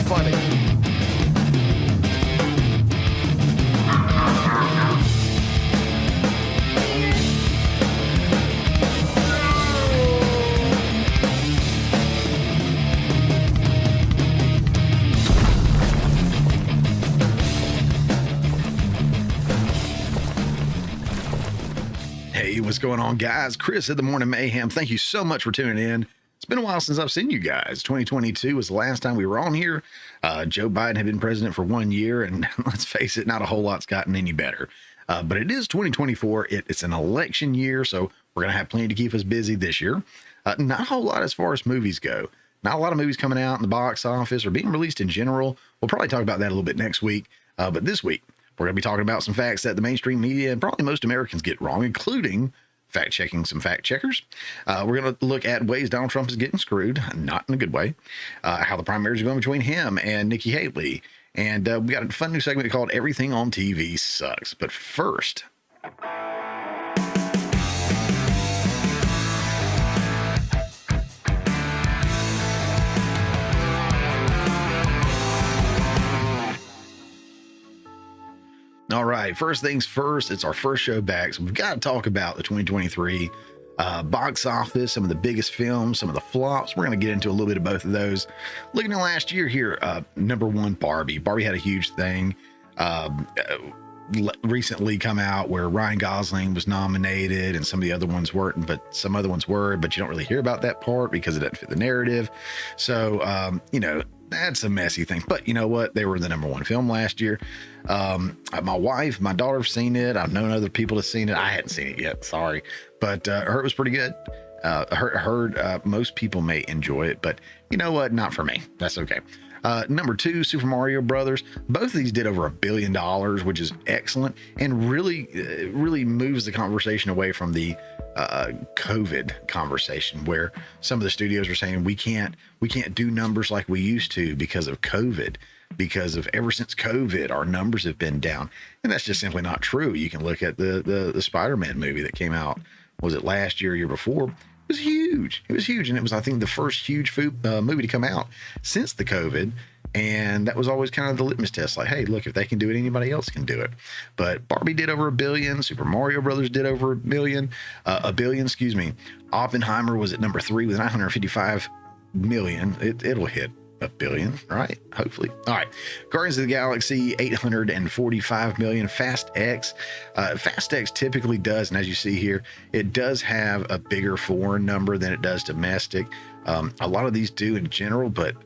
funny. Hey, what's going on, guys? Chris at the Morning Mayhem. Thank you so much for tuning in. It's been a while since I've seen you guys. 2022 was the last time we were on here. Joe Biden had been president for 1 year, and let's face it, not a whole lot's gotten any better. But it is 2024. It's an election year, so we're going to have plenty to keep us busy this year. Not a whole lot as far as movies go. Not a lot of movies coming out in the box office or being released in general. We'll probably talk about that a little bit next week. But this week, we're going to be talking about some facts that the mainstream media and probably most Americans get wrong, including fact-checking some fact-checkers. We're going to look at ways Donald Trump is getting screwed, not in a good way, how the primaries are going between him and Nikki Haley. And we got a fun new segment called Everything on TV Sucks. But first... All right, first things first, it's our first show back, so we've got to talk about the 2023 box office, some of the biggest films, some of the flops. We're going to get into a little bit of both of those. Looking at last year here, number one, Barbie. Barbie had a huge thing recently come out where Ryan Gosling was nominated and some of the other ones weren't, but some other ones were, but you don't really hear about that part because it doesn't fit the narrative. So, that's a messy thing, but you know what? They were the number one film last year. My wife, my daughter have seen it. I've known other people have seen it. I hadn't seen it yet. Sorry. But, heard it was pretty good. Heard most people may enjoy it, but you know what? Not for me. That's okay. Number two, Super Mario Brothers. Both of these did over $1 billion, which is excellent and really moves the conversation away from the COVID conversation where some of the studios are saying we can't do numbers like we used to because of COVID, because of ever since COVID, our numbers have been down. And that's just simply not true. You can look at the Spider-Man movie that came out, was it last year, year before? It was huge. It was huge. And it was, I think, the first huge movie to come out since the COVID. And that was always kind of the litmus test. Like, hey, look, if they can do it, anybody else can do it. But Barbie did over $1 billion. Super Mario Brothers did over $1 billion, excuse me. Oppenheimer was at number 3 with $955 million. It'll hit $1 billion, right? Hopefully. All right. Guardians of the Galaxy, $845 million. Fast X typically does, and as you see here, it does have a bigger foreign number than it does domestic. A lot of these do in general, but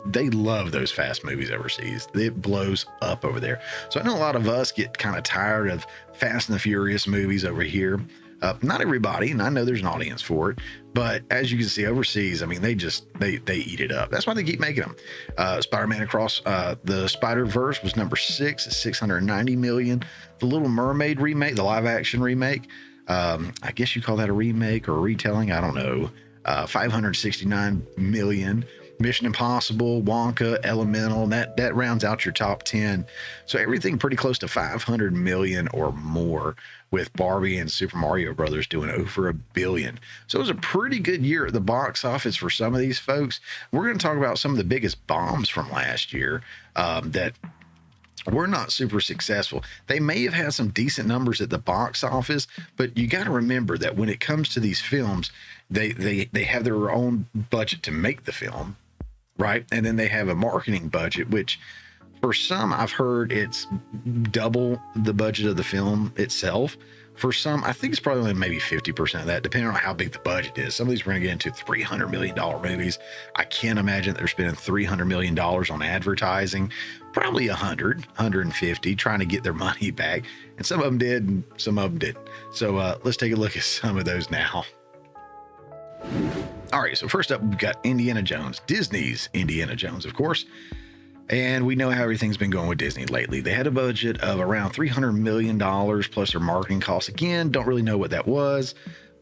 they love those fast movies overseas. It blows up over there. So I know a lot of us get kind of tired of Fast and the Furious movies over here. Not everybody, and I know there's an audience for it, but as you can see overseas, I mean, they eat it up. That's why they keep making them. Spider-Man Across the Spider-Verse was number 6 at $690 million. The Little Mermaid remake, the live action remake, I guess you call that a remake or a retelling, I don't know. $569 million. Mission Impossible, Wonka, Elemental, that rounds out your top 10. So everything pretty close to 500 million or more, with Barbie and Super Mario Brothers doing over $1 billion. So it was a pretty good year at the box office for some of these folks. We're going to talk about some of the biggest bombs from last year that were not super successful. They may have had some decent numbers at the box office, but you got to remember that when it comes to these films, they have their own budget to make the film, right? And then they have a marketing budget, which for some, I've heard it's double the budget of the film itself. For some, I think it's probably only maybe 50% of that, depending on how big the budget is. Some of these are going to get into $300 million movies. I can't imagine that they're spending $300 million on advertising. Probably 150, trying to get their money back. And some of them did, and some of them didn't. So let's take a look at some of those now. All right, so first up, we've got Indiana Jones, Disney's Indiana Jones, of course. And we know how everything's been going with Disney lately. They had a budget of around $300 million plus their marketing costs. Again, don't really know what that was.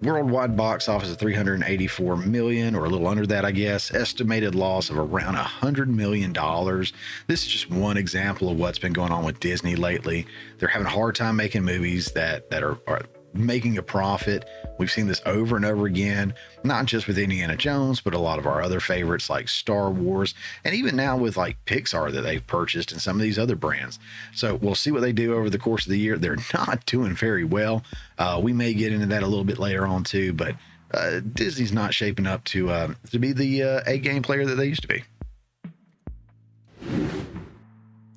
Worldwide box office of $384 million, or a little under that, I guess. Estimated loss of around $100 million. This is just one example of what's been going on with Disney lately. They're having a hard time making movies that are making a profit. We've seen this over and over again, not just with Indiana Jones, but a lot of our other favorites like Star Wars, and even now with like Pixar that they've purchased and some of these other brands. So we'll see what they do over the course of the year. They're not doing very well. We may get into that a little bit later on too, but Disney's not shaping up to be the A-game player that they used to be.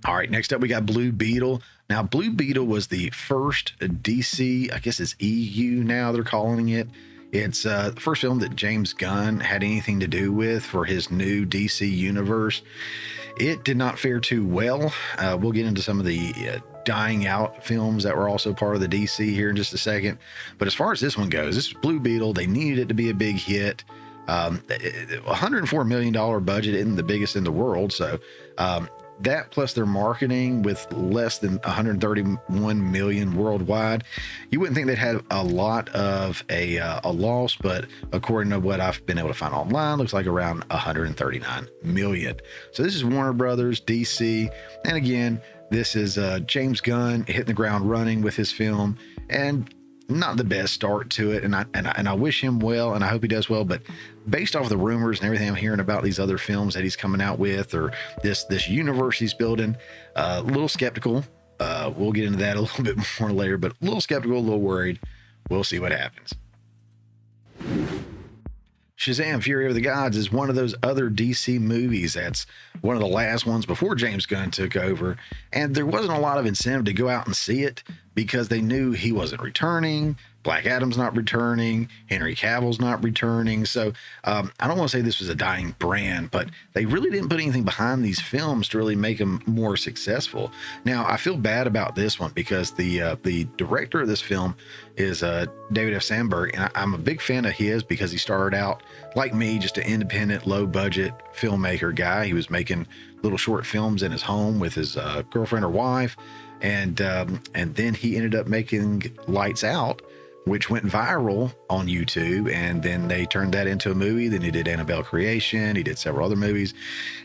All right, next up we got Blue Beetle. Now, Blue Beetle was the first DC, I guess it's EU now they're calling it. It's the first film that James Gunn had anything to do with for his new DC universe. It did not fare too well. We'll get into some of the dying out films that were also part of the DC here in just a second. But as far as this one goes, this is Blue Beetle. They needed it to be a big hit. $104 million budget isn't the biggest in the world. So that plus their marketing with less than 131 million worldwide, you wouldn't think they'd have a lot of a loss, but according to what I've been able to find online, looks like around 139 million. So this is Warner Brothers, DC, and again, this is James Gunn hitting the ground running with his film, and not the best start to it, and I wish him well, and I hope he does well. But based off of the rumors and everything I'm hearing about these other films that he's coming out with, or this universe he's building, a little skeptical. We'll get into that a little bit more later, but a little skeptical, a little worried. We'll see what happens. Shazam! Fury of the Gods is one of those other DC movies that's one of the last ones before James Gunn took over, and there wasn't a lot of incentive to go out and see it because they knew he wasn't returning. Black Adam's not returning. Henry Cavill's not returning. So I don't want to say this was a dying brand, but they really didn't put anything behind these films to really make them more successful. Now, I feel bad about this one because the director of this film is David F. Sandberg, and I'm a big fan of his because he started out, like me, just an independent, low-budget filmmaker guy. He was making little short films in his home with his girlfriend or wife, and then he ended up making Lights Out, which went viral on YouTube, and then they turned that into a movie. Then he did Annabelle Creation. He did several other movies,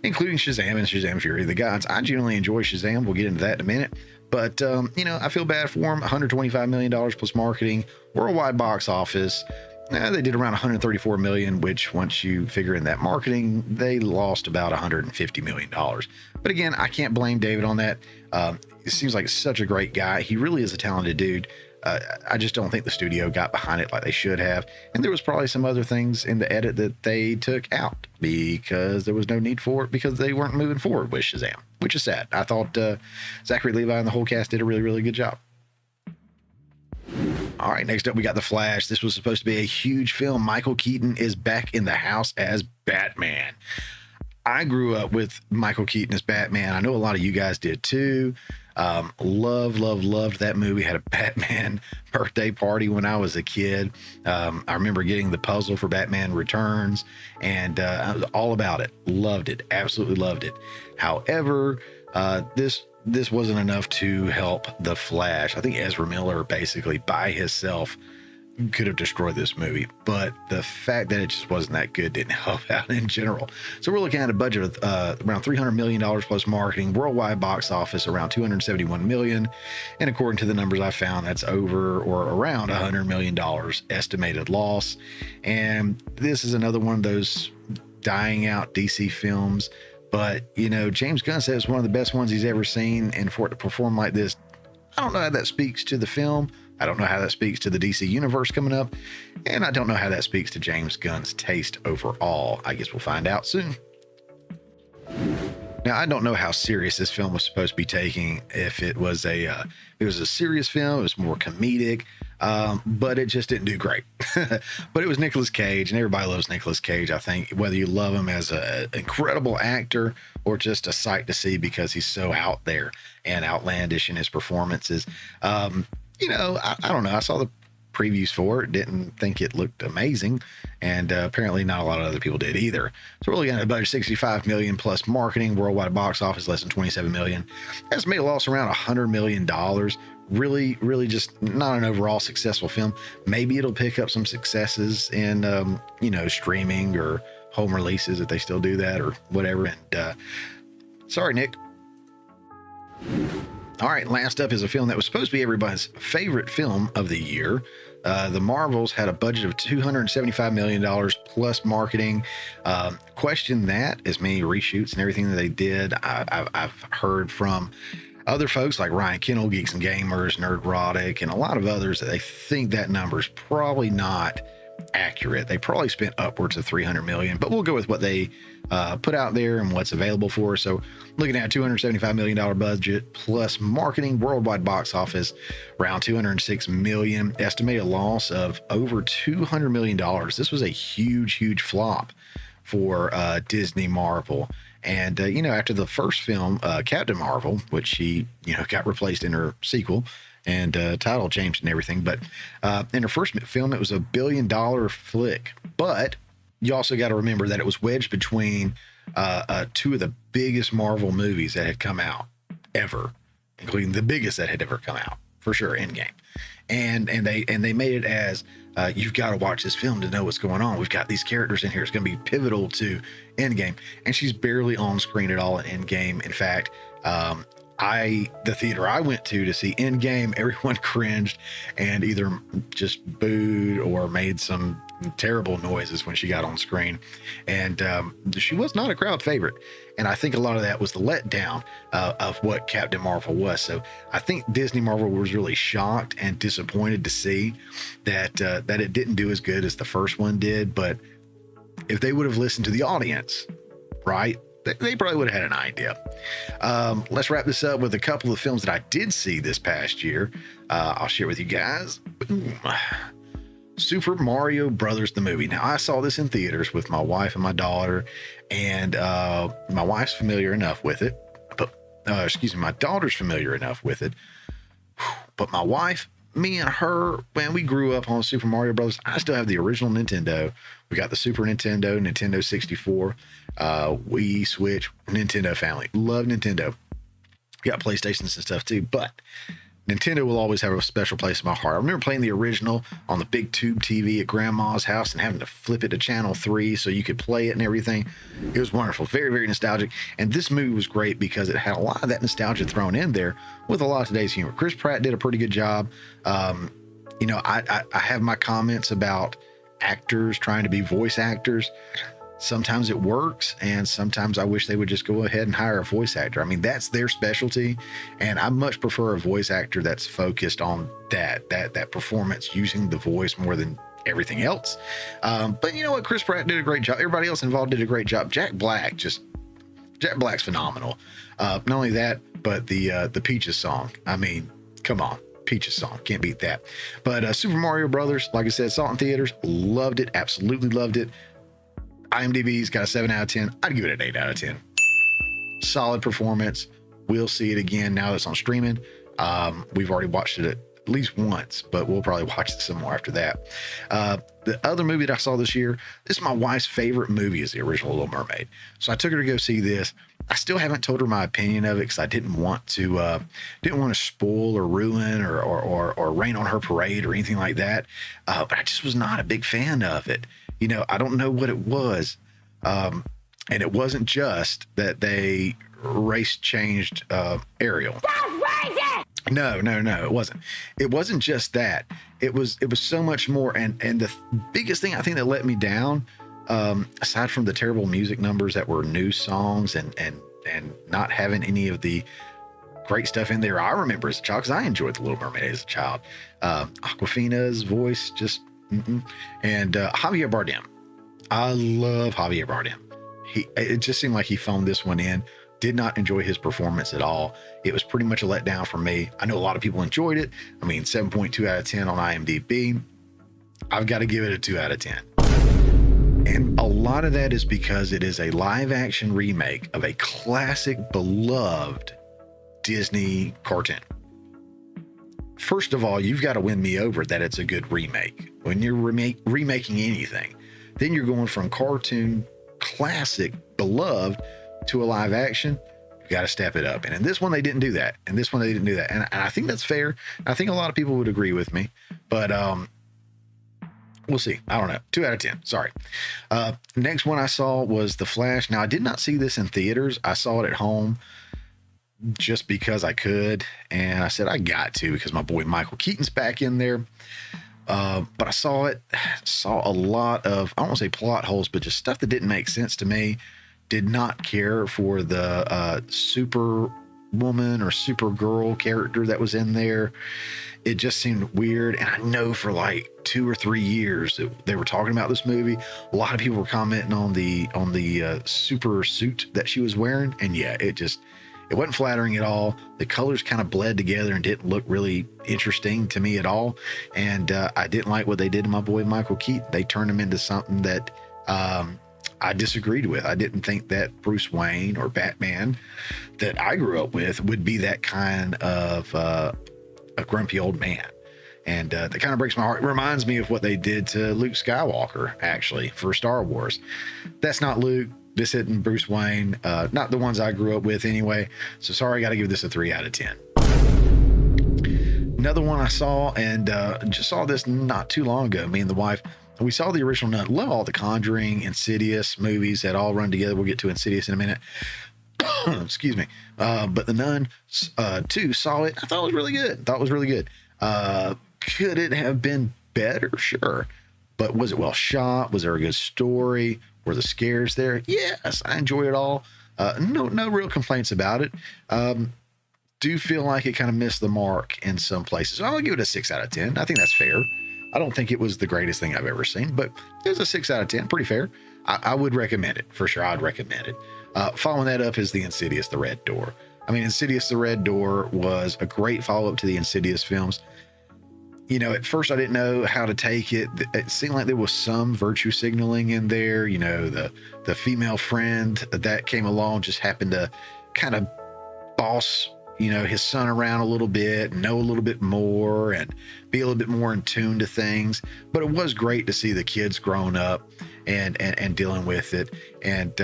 including Shazam and Shazam! Fury of the Gods. I generally enjoy Shazam. We'll get into that in a minute. But, I feel bad for him. $125 million plus marketing, worldwide box office. They did around 134 million, which once you figure in that marketing, they lost about $150 million. But again, I can't blame David on that. It seems like such a great guy. He really is a talented dude. I just don't think the studio got behind it like they should have. And there was probably some other things in the edit that they took out because there was no need for it because they weren't moving forward with Shazam, which is sad. I thought Zachary Levi and the whole cast did a really, really good job. All right, next up, we got The Flash. This was supposed to be a huge film. Michael Keaton is back in the house as Batman. I grew up with Michael Keaton as Batman. I know a lot of you guys did too. Loved that movie. Had a Batman birthday party when I was a kid. I remember getting the puzzle for Batman Returns, and I was all about it. Loved it. Absolutely loved it. However, this wasn't enough to help The Flash. I think Ezra Miller basically by himself could have destroyed this movie, but the fact that it just wasn't that good didn't help out in general. So we're looking at a budget of around $300 million plus marketing, worldwide box office around 271 million. And according to the numbers I found, that's over or around $100 million estimated loss. And this is another one of those dying out DC films. But, James Gunn says it's one of the best ones he's ever seen. And for it to perform like this, I don't know how that speaks to the film. I don't know how that speaks to the DC universe coming up. And I don't know how that speaks to James Gunn's taste overall. I guess we'll find out soon. Now, I don't know how serious this film was supposed to be taking. If it was a serious film, it was more comedic, but it just didn't do great. But it was Nicolas Cage, and everybody loves Nicolas Cage. I think whether you love him as an incredible actor or just a sight to see because he's so out there and outlandish in his performances. I don't know. I saw the previews for it, didn't think it looked amazing, and apparently not a lot of other people did either. So we're looking at a budget 65 million plus marketing, worldwide box office less than 27 million. Estimated loss around $100 million. Really just not an overall successful film. Maybe it'll pick up some successes in streaming or home releases if they still do that or whatever. And sorry, Nick. All right, last up is a film that was supposed to be everybody's favorite film of the year. The Marvels had a budget of $275 million plus marketing. Question that, as many reshoots and everything that they did. I've heard from other folks like Ryan Kennel, Geeks and Gamers, Nerdrotic, and a lot of others that they think that number is probably not accurate. They probably spent upwards of 300 million, but we'll go with what they put out there and what's available for us. So looking at $275 million budget plus marketing, worldwide box office around 206 million, estimated loss of over $200 million. This was a huge flop for Disney Marvel. And, after the first film, Captain Marvel, which she, got replaced in her sequel, and title changed and everything. But in her first film, it was a $1 billion flick. But you also got to remember that it was wedged between two of the biggest Marvel movies that had come out ever, including the biggest that had ever come out, for sure, Endgame. And they made it as you've got to watch this film to know what's going on. We've got these characters in here. It's going to be pivotal to Endgame. And she's barely on screen at all in Endgame. In fact, the theater I went to see Endgame, everyone cringed and either just booed or made some terrible noises when she got on screen. And she was not a crowd favorite. And I think a lot of that was the letdown of what Captain Marvel was. So I think Disney Marvel was really shocked and disappointed to see that it didn't do as good as the first one did. But if they would have listened to the audience, right, they probably would have had an idea. Let's wrap this up with a couple of films that I did see this past year. I'll share with you guys. Boom. Super Mario Brothers, the movie. Now, I saw this in theaters with my wife and my daughter, and my wife's familiar enough with it. But, my daughter's familiar enough with it. But my wife, me and her, man, we grew up on Super Mario Brothers. I still have the original Nintendo. We got the Super Nintendo, Nintendo 64, Wii, Switch, Nintendo family. Love Nintendo. Got PlayStations and stuff too, but Nintendo will always have a special place in my heart. I remember playing the original on the big tube TV at grandma's house and having to flip it to channel 3 so you could play it and everything. It was wonderful. Very, very nostalgic. And this movie was great because it had a lot of that nostalgia thrown in there with a lot of today's humor. Chris Pratt did a pretty good job. I have my comments about actors trying to be voice actors. Sometimes it works, and sometimes I wish they would just go ahead and hire a voice actor. I mean, that's their specialty, and I much prefer a voice actor that's focused on that performance, using the voice more than everything else. But you know what? Chris Pratt did a great job. Everybody else involved did a great job. Jack Black's phenomenal. Not only that, but the Peaches song. I mean, come on. Peaches song, can't beat that. But Super Mario Brothers, like I said, saw it in theaters, loved it, absolutely loved it. IMDb's got a 7 out of 10. I'd give it an 8 out of 10. Solid performance. We'll see it again now that it's on streaming. We've already watched it at least once, but we'll probably watch it some more after that. The other movie that I saw this year, this is my wife's favorite movie, is the original Little Mermaid. So I took her to go see this. I still haven't told her my opinion of it because I didn't want to spoil or ruin or rain on her parade or anything like that. But I just was not a big fan of it. I don't know what it was. And it wasn't just that they race changed Ariel. No, it wasn't. It wasn't just that. It was so much more. And the biggest thing I think that let me down, aside from the terrible music numbers that were new songs and not having any of the great stuff in there I remember as a child, because I enjoyed The Little Mermaid as a child. Awkwafina's voice just, and Javier Bardem. I love Javier Bardem. It just seemed like he phoned this one in. Did not enjoy his performance at all. It was pretty much a letdown for me. I know a lot of people enjoyed it. I mean, 7.2 out of 10 on IMDb. I've got to give it a 2 out of 10. And a lot of that is because it is a live action remake of a classic, beloved Disney cartoon. First of all, you've got to win me over that it's a good remake. When you're remaking anything, then you're going from cartoon, classic, beloved, to a live action. You got to step it up. And in this one, they didn't do that. And this one, they didn't do that. And I think that's fair. I think a lot of people would agree with me. But we'll see. I don't know. 2 out of 10. Sorry. Next one I saw was The Flash. Now, I did not see this in theaters. I saw it at home. just because I could. And I said, I got to, because my boy Michael Keaton's back in there. But I saw a lot of, I don't want to say plot holes, but just stuff that didn't make sense to me. Did not care for the Superwoman or Supergirl character that was in there. It just seemed weird. And I know for like 2 or 3 years that they were talking about this movie. A lot of people were commenting on the super suit that she was wearing. And yeah, it wasn't flattering at all. The colors kind of bled together and didn't look really interesting to me at all. And I didn't like what they did to my boy Michael Keaton. They turned him into something that I disagreed with. I didn't think that Bruce Wayne or Batman that I grew up with would be that kind of a grumpy old man. And that kind of breaks my heart. It reminds me of what they did to Luke Skywalker, actually, for Star Wars. That's not Luke. This isn't Bruce Wayne. Not the ones I grew up with anyway. So sorry, I got to give this a 3 out of 10. Another one I saw, and just saw this not too long ago, me and the wife. We saw the original Nun. Love all the Conjuring, Insidious movies that all run together. We'll get to Insidious in a minute. Excuse me. But the Nun 2, saw it. I thought it was really good. Could it have been better? Sure. But was it well shot? Was there a good story? Were the scares there? Yes, I enjoyed it all. No real complaints about it. Do feel like it kind of missed the mark in some places. I'm gonna give it a 6 out of 10. I think that's fair. I don't think it was the greatest thing I've ever seen, but it was a 6 out of 10. Pretty fair. I would recommend it for sure. I'd recommend it. Following that up is the Insidious: The Red Door. I mean, Insidious: The Red Door was a great follow-up to the Insidious films. You know, at first I didn't know how to take it. It seemed like there was some virtue signaling in there. You know, the female friend that came along just happened to kind of boss, you know, his son around a little bit, know a little bit more, and be a little bit more in tune to things. But it was great to see the kids growing up and dealing with it. And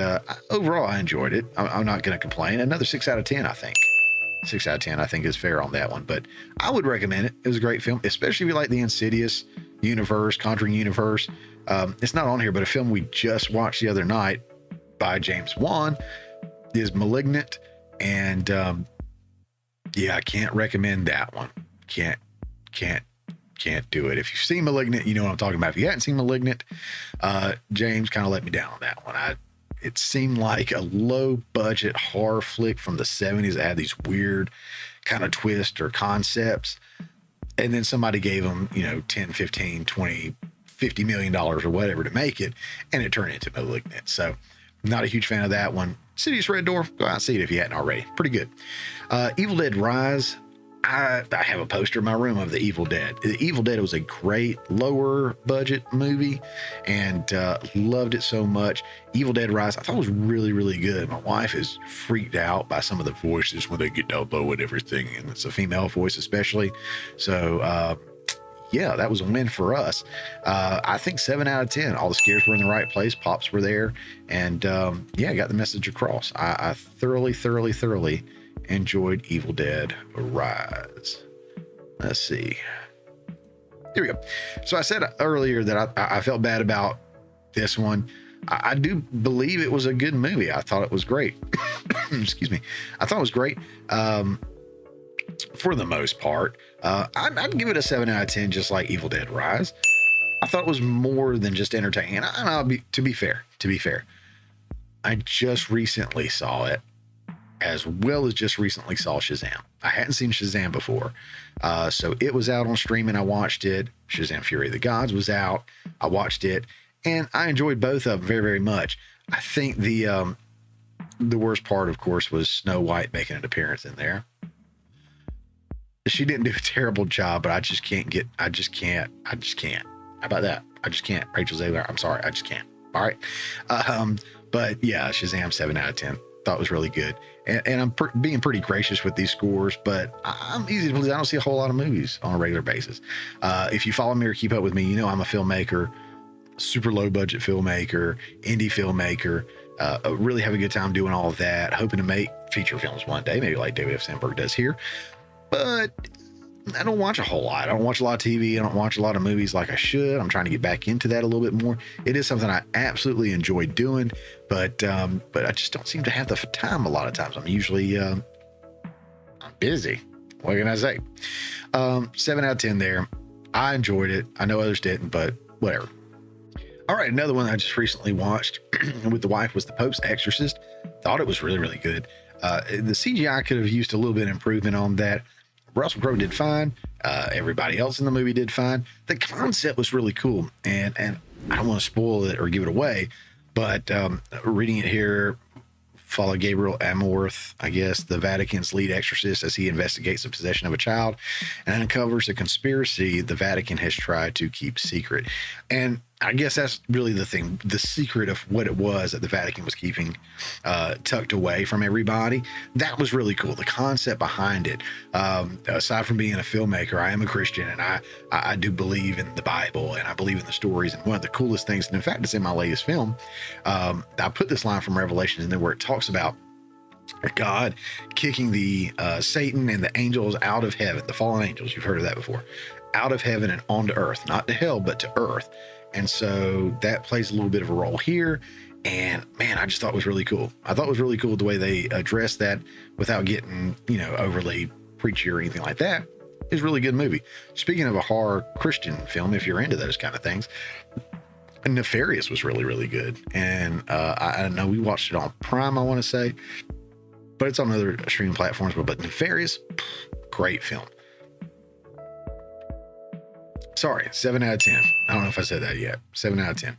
overall, I enjoyed it. I'm not going to complain. Another 6 out of 10, I think. 6 out of 10, I think, is fair on that one. But I would recommend it. It was a great film, especially if you like the Insidious universe, Conjuring universe. It's not on here, but a film we just watched the other night by James Wan is Malignant. And yeah, I can't recommend that one. Can't do it. If you've seen Malignant, you know what I'm talking about. If you hadn't seen Malignant, James kind of let me down on that one. It seemed like a low budget horror flick from the 70s that had these weird kind of twists or concepts. And then somebody gave them, you know, 10, 15, 20, $50 million or whatever to make it. And it turned into Malignant. So not a huge fan of that one. Insidious: Red Door, go out and see it if you hadn't already. Pretty good. Evil Dead Rise. I have a poster in my room of The Evil Dead. The Evil Dead was a great lower budget movie, and loved it so much. Evil Dead Rise, I thought was really, really good. My wife is freaked out by some of the voices when they get down low and everything, and it's a female voice especially. So yeah, that was a win for us. I think 7 out of 10. All the scares were in the right place. Pops were there, and yeah, got the message across. I thoroughly enjoyed Evil Dead Rise. Let's see. Here we go. So I said earlier that I felt bad about this one. I do believe it was a good movie. I thought it was great. Excuse me. I thought it was great. For the most part, I'd give it a 7 out of 10, just like Evil Dead Rise. I thought it was more than just entertaining. And to be fair, I just recently saw it, as well as just recently saw Shazam. I hadn't seen Shazam before. So it was out on streaming. I watched it. Shazam: Fury of the Gods was out. I watched it, and I enjoyed both of them very, very much. I think the worst part, of course, was Snow White making an appearance in there. She didn't do a terrible job, but I just can't. How about that? I just can't. Rachel Zegler, I'm sorry. I just can't. All right. But yeah, Shazam, 7 out of 10. Thought it was really good. And I'm being pretty gracious with these scores, but I'm easy to please. I don't see a whole lot of movies on a regular basis. If you follow me or keep up with me, you know I'm a filmmaker, super low budget filmmaker, indie filmmaker. Really have a good time doing all of that. Hoping to make feature films one day, maybe like David F. Sandberg does here. But I don't watch a whole lot. I don't watch a lot of TV. I don't watch a lot of movies like I should. I'm trying to get back into that a little bit more. It is something I absolutely enjoy doing, but I just don't seem to have the time a lot of times. I'm usually I'm busy. What can I say? 7 out of 10 there. I enjoyed it. I know others didn't, but whatever. All right, another one I just recently watched with the wife was The Pope's Exorcist. Thought it was really, really good. The CGI could have used a little bit of improvement on that. Russell Crowe did fine. Everybody else in the movie did fine. The concept was really cool, and I don't want to spoil it or give it away, but reading it here, follow Gabriel Amorth, I guess, the Vatican's lead exorcist, as he investigates the possession of a child and uncovers a conspiracy the Vatican has tried to keep secret. And I guess that's really the thing, the secret of what it was that the Vatican was keeping tucked away from everybody. That was really cool. The concept behind it, aside from being a filmmaker, I am a Christian, and I do believe in the Bible, and I believe in the stories. And one of the coolest things, and in fact, it's in my latest film, I put this line from Revelation in there where it talks about God kicking the Satan and the angels out of heaven, the fallen angels, you've heard of that before, out of heaven and onto earth, not to hell, but to earth. And so that plays a little bit of a role here. And man, I just thought it was really cool. I thought it was really cool the way they addressed that without getting, overly preachy or anything like that. It's a really good movie. Speaking of a horror Christian film, if you're into those kind of things, Nefarious was really, really good. And I know we watched it on Prime, I want to say, but it's on other streaming platforms. But Nefarious, great film. Sorry, 7 out of 10. I don't know if I said that yet. 7 out of 10.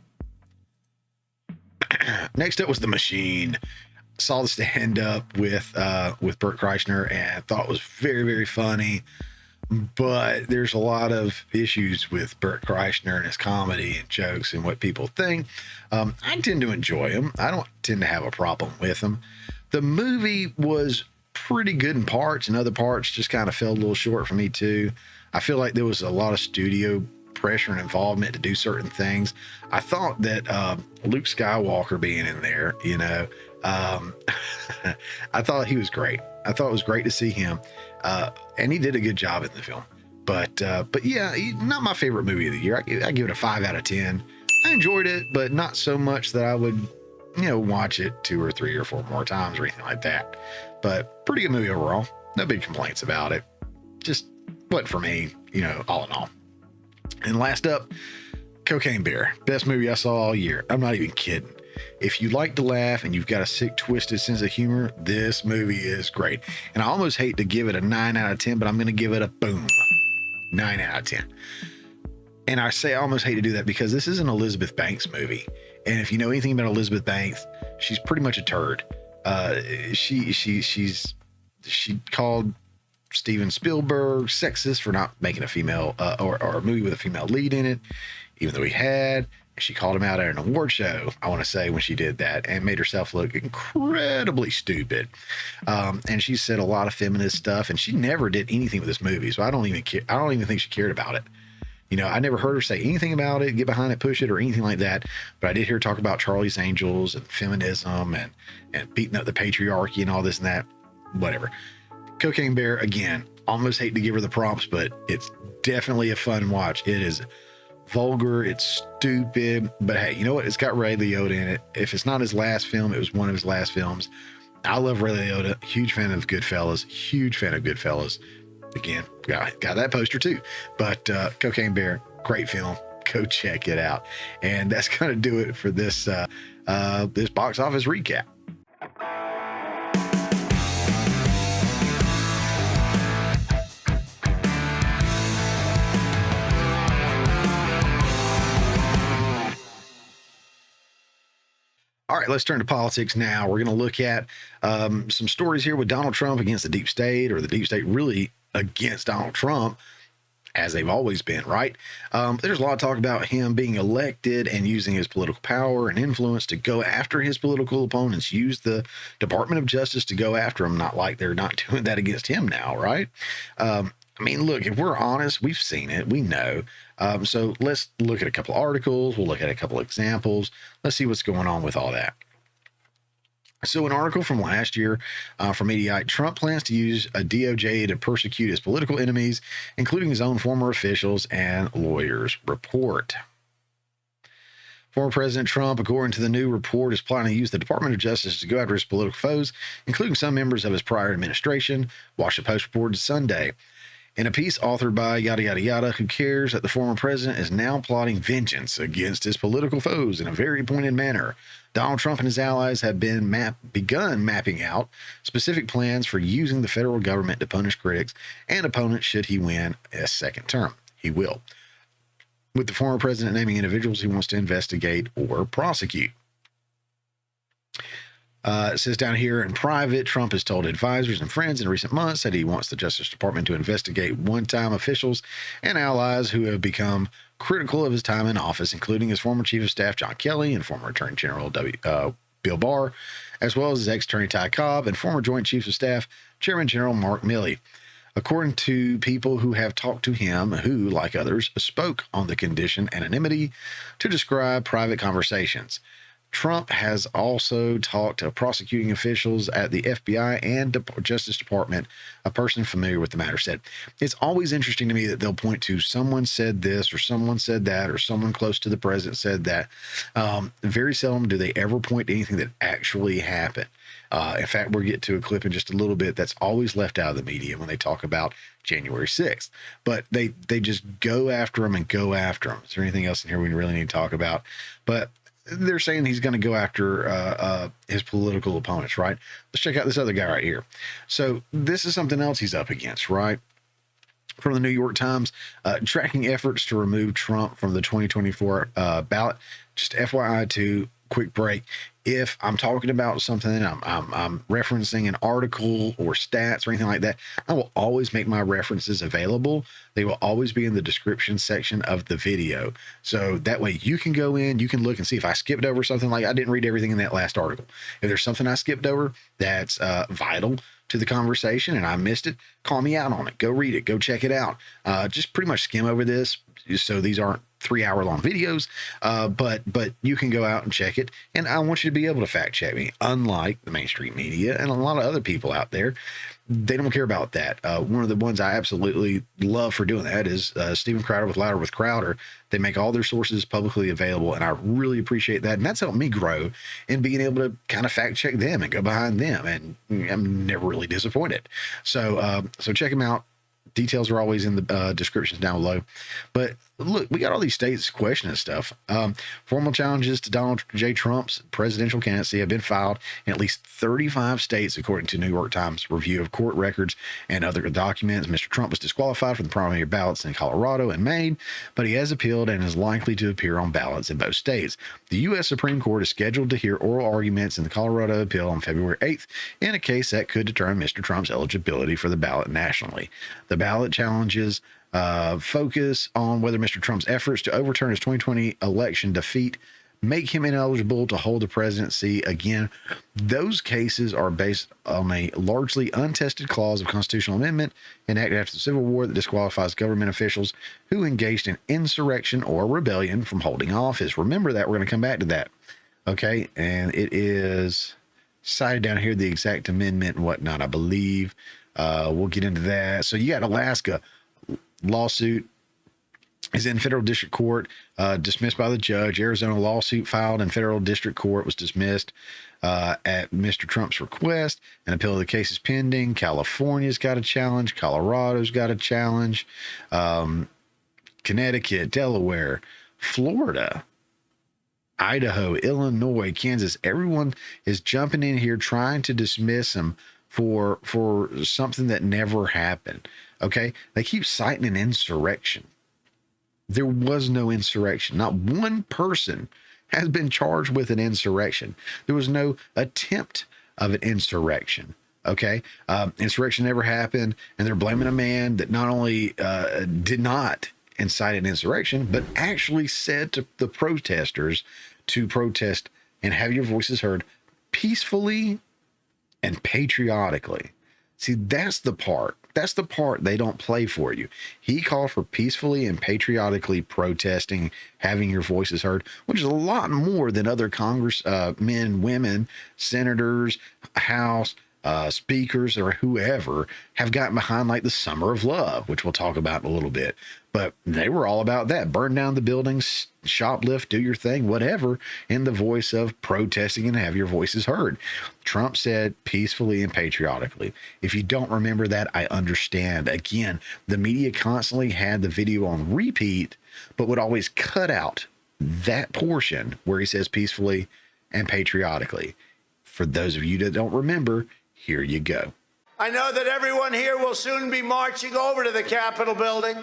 Next up was The Machine. Saw the stand up with Bert Kreischer and thought it was very, very funny. But there's a lot of issues with Bert Kreischer and his comedy and jokes and what people think. I tend to enjoy him. I don't tend to have a problem with him. The movie was pretty good in parts, and other parts just kind of fell a little short for me too. I feel like there was a lot of studio pressure and involvement to do certain things. I thought that Luke Skywalker being in there, I thought he was great. I thought it was great to see him, and he did a good job in the film. But yeah, not my favorite movie of the year. I give it a 5 out of 10. I enjoyed it, but not so much that I would, watch it 2 or 3 or 4 more times or anything like that. But pretty good movie overall. No big complaints about it. Just what for me, all in all. And last up, Cocaine Bear. Best movie I saw all year. I'm not even kidding. If you like to laugh and you've got a sick, twisted sense of humor, this movie is great. And I almost hate to give it a 9 out of 10, but I'm going to give it a boom. 9 out of 10. And I say I almost hate to do that because this is an Elizabeth Banks movie. And if you know anything about Elizabeth Banks, she's pretty much a turd. She called Steven Spielberg sexist for not making a female or a movie with a female lead in it, even though he had. She called him out at an award show, I want to say, when she did that, and made herself look incredibly stupid. And she said a lot of feminist stuff, and she never did anything with this movie. So I don't even care. I don't even think she cared about it. I never heard her say anything about it, get behind it, push it, or anything like that. But I did hear her talk about Charlie's Angels and feminism and beating up the patriarchy and all this and that. Whatever. Cocaine Bear, again, almost hate to give her the prompts, but it's definitely a fun watch. It is vulgar, it's stupid, but hey, you know what? It's got Ray Liotta in it. If it's not his last film, it was one of his last films. I love Ray Liotta. Huge fan of Goodfellas. Huge fan of Goodfellas. Again, got that poster too. But Cocaine Bear, great film. Go check it out. And that's gonna do it for this this box office recap. All right, let's turn to politics now. We're going to look at some stories here with Donald Trump against the deep state, or the deep state really against Donald Trump, as they've always been, right? There's a lot of talk about him being elected and using his political power and influence to go after his political opponents, use the Department of Justice to go after him, not like they're not doing that against him now, right? Look, if we're honest, we've seen it. We know. So let's look at a couple articles. We'll look at a couple examples. Let's see what's going on with all that. So an article from last year from Mediaite, Trump plans to use a DOJ to persecute his political enemies, including his own former officials and lawyers, report. Former President Trump, according to the new report, is planning to use the Department of Justice to go after his political foes, including some members of his prior administration, Washington Post reported Sunday. In a piece authored by yada yada yada, who cares that the former president is now plotting vengeance against his political foes in a very pointed manner. Donald Trump and his allies have begun mapping out specific plans for using the federal government to punish critics and opponents should he win a second term. He will. With the former president naming individuals he wants to investigate or prosecute. It says down here, in private, Trump has told advisors and friends in recent months that he wants the Justice Department to investigate one-time officials and allies who have become critical of his time in office, including his former Chief of Staff, John Kelly, and former Attorney General Bill Barr, as well as his ex-attorney, Ty Cobb, and former Joint Chiefs of Staff, Chairman General Mark Milley. According to people who have talked to him, who, like others, spoke on the condition anonymity to describe private conversations. Trump has also talked to prosecuting officials at the FBI and Justice Department, a person familiar with the matter said. It's always interesting to me that they'll point to someone said this or someone said that or someone close to the president said that. Very seldom do they ever point to anything that actually happened. In fact, we'll get to a clip in just a little bit that's always left out of the media when they talk about January 6th. But they just go after him and go after him. Is there anything else in here we really need to talk about? But they're saying he's going to go after his political opponents, right? Let's check out this other guy right here. So this is something else he's up against, right? From the New York Times, tracking efforts to remove Trump from the 2024 ballot. Just FYI, too, quick break. If I'm talking about something, I'm referencing an article or stats or anything like that, I will always make my references available. They will always be in the description section of the video. So that way you can go in, you can look and see if I skipped over something. Like I didn't read everything in that last article. If there's something I skipped over that's vital to the conversation and I missed it, call me out on it. Go read it. Go check it out. Just pretty much skim over this. So these aren't 3-hour-long videos, but you can go out and check it. And I want you to be able to fact check me, unlike the mainstream media and a lot of other people out there. They don't care about that. One of the ones I absolutely love for doing that is Steven Crowder with Louder with Crowder. They make all their sources publicly available, and I really appreciate that. And that's helped me grow in being able to kind of fact check them and go behind them. And I'm never really disappointed. So check them out. Details are always in the descriptions down below. But look, we got all these states questioning stuff. Formal challenges to Donald J. Trump's presidential candidacy have been filed in at least 35 states, according to New York Times review of court records and other documents. Mr. Trump was disqualified from the primary ballots in Colorado and Maine, but he has appealed and is likely to appear on ballots in both states. The U.S. Supreme Court is scheduled to hear oral arguments in the Colorado appeal on February 8th in a case that could determine Mr. Trump's eligibility for the ballot nationally. The ballot challenges focus on whether Mr. Trump's efforts to overturn his 2020 election defeat make him ineligible to hold the presidency again. Those cases are based on a largely untested clause of constitutional amendment enacted after the Civil War that disqualifies government officials who engaged in insurrection or rebellion from holding office. Remember that. We're going to come back to that. Okay. And it is cited down here, the exact amendment and whatnot, I believe. We'll get into that. So you got Alaska lawsuit is in federal district court, dismissed by the judge. Arizona lawsuit filed in federal district court was dismissed at Mr. Trump's request. An appeal of the case is pending. California's got a challenge. Colorado's got a challenge. Connecticut, Delaware, Florida, Idaho, Illinois, Kansas. Everyone is jumping in here trying to dismiss him for something that never happened. Okay. They keep citing an insurrection. There was no insurrection. Not one person has been charged with an insurrection. There was no attempt of an insurrection. Okay. Insurrection never happened. And they're blaming a man that not only did not incite an insurrection, but actually said to the protesters to protest and have your voices heard peacefully and patriotically. See, that's the part. That's the part they don't play for you. He called for peacefully and patriotically protesting, having your voices heard, which is a lot more than other Congress men, women, senators, House, speakers or whoever have gotten behind like the Summer of Love, which we'll talk about in a little bit. But they were all about that. Burn down the buildings, shoplift, do your thing, whatever, in the voice of protesting and have your voices heard. Trump said peacefully and patriotically. If you don't remember that, I understand. Again, the media constantly had the video on repeat, but would always cut out that portion where he says peacefully and patriotically. For those of you that don't remember, here you go. I know that everyone here will soon be marching over to the Capitol building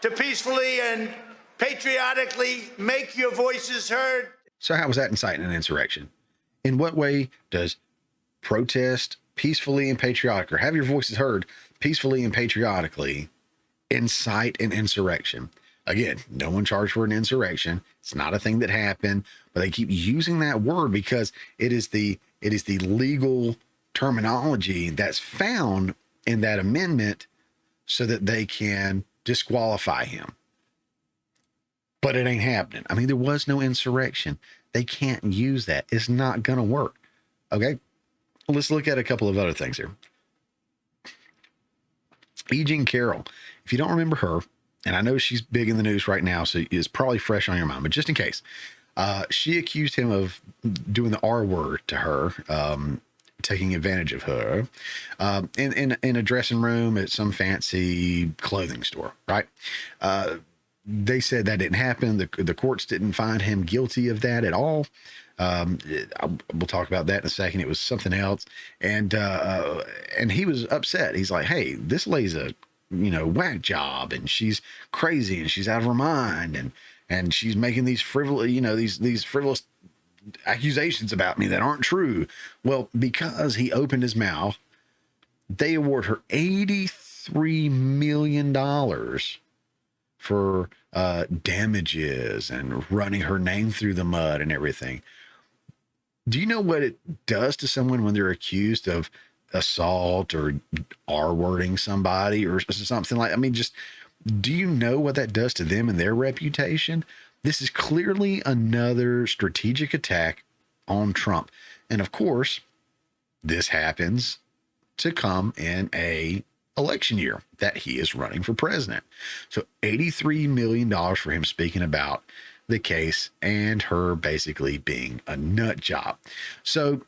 to peacefully and patriotically make your voices heard. So how was that inciting an insurrection? In what way does protest peacefully and patriotically, or have your voices heard peacefully and patriotically, incite an insurrection? Again, no one charged for an insurrection. It's not a thing that happened, but they keep using that word because it is the legal terminology that's found in that amendment so that they can disqualify him. But it ain't happening. I mean, there was no insurrection. They can't use that. It's not going to work. Okay. Let's look at a couple of other things here. E. Jean Carroll. If you don't remember her, and I know she's big in the news right now, so it's probably fresh on your mind, but just in case, she accused him of doing the R word to her, taking advantage of her, in a dressing room at some fancy clothing store, right? They said that didn't happen. The courts didn't find him guilty of that at all. We'll talk about that in a second. It was something else. And he was upset. He's like, hey, this lady's a, whack job, and she's crazy, and she's out of her mind, and she's making these frivolous, these frivolous accusations about me that aren't true. Well, because he opened his mouth, they award her $83 million for damages and running her name through the mud and everything. Do you know what it does to someone when they're accused of assault or R-wording somebody or something like, just, do you know what that does to them and their reputation? This is clearly another strategic attack on Trump. And of course, this happens to come in a election year that he is running for president. So $83 million for him speaking about the case and her basically being a nut job. So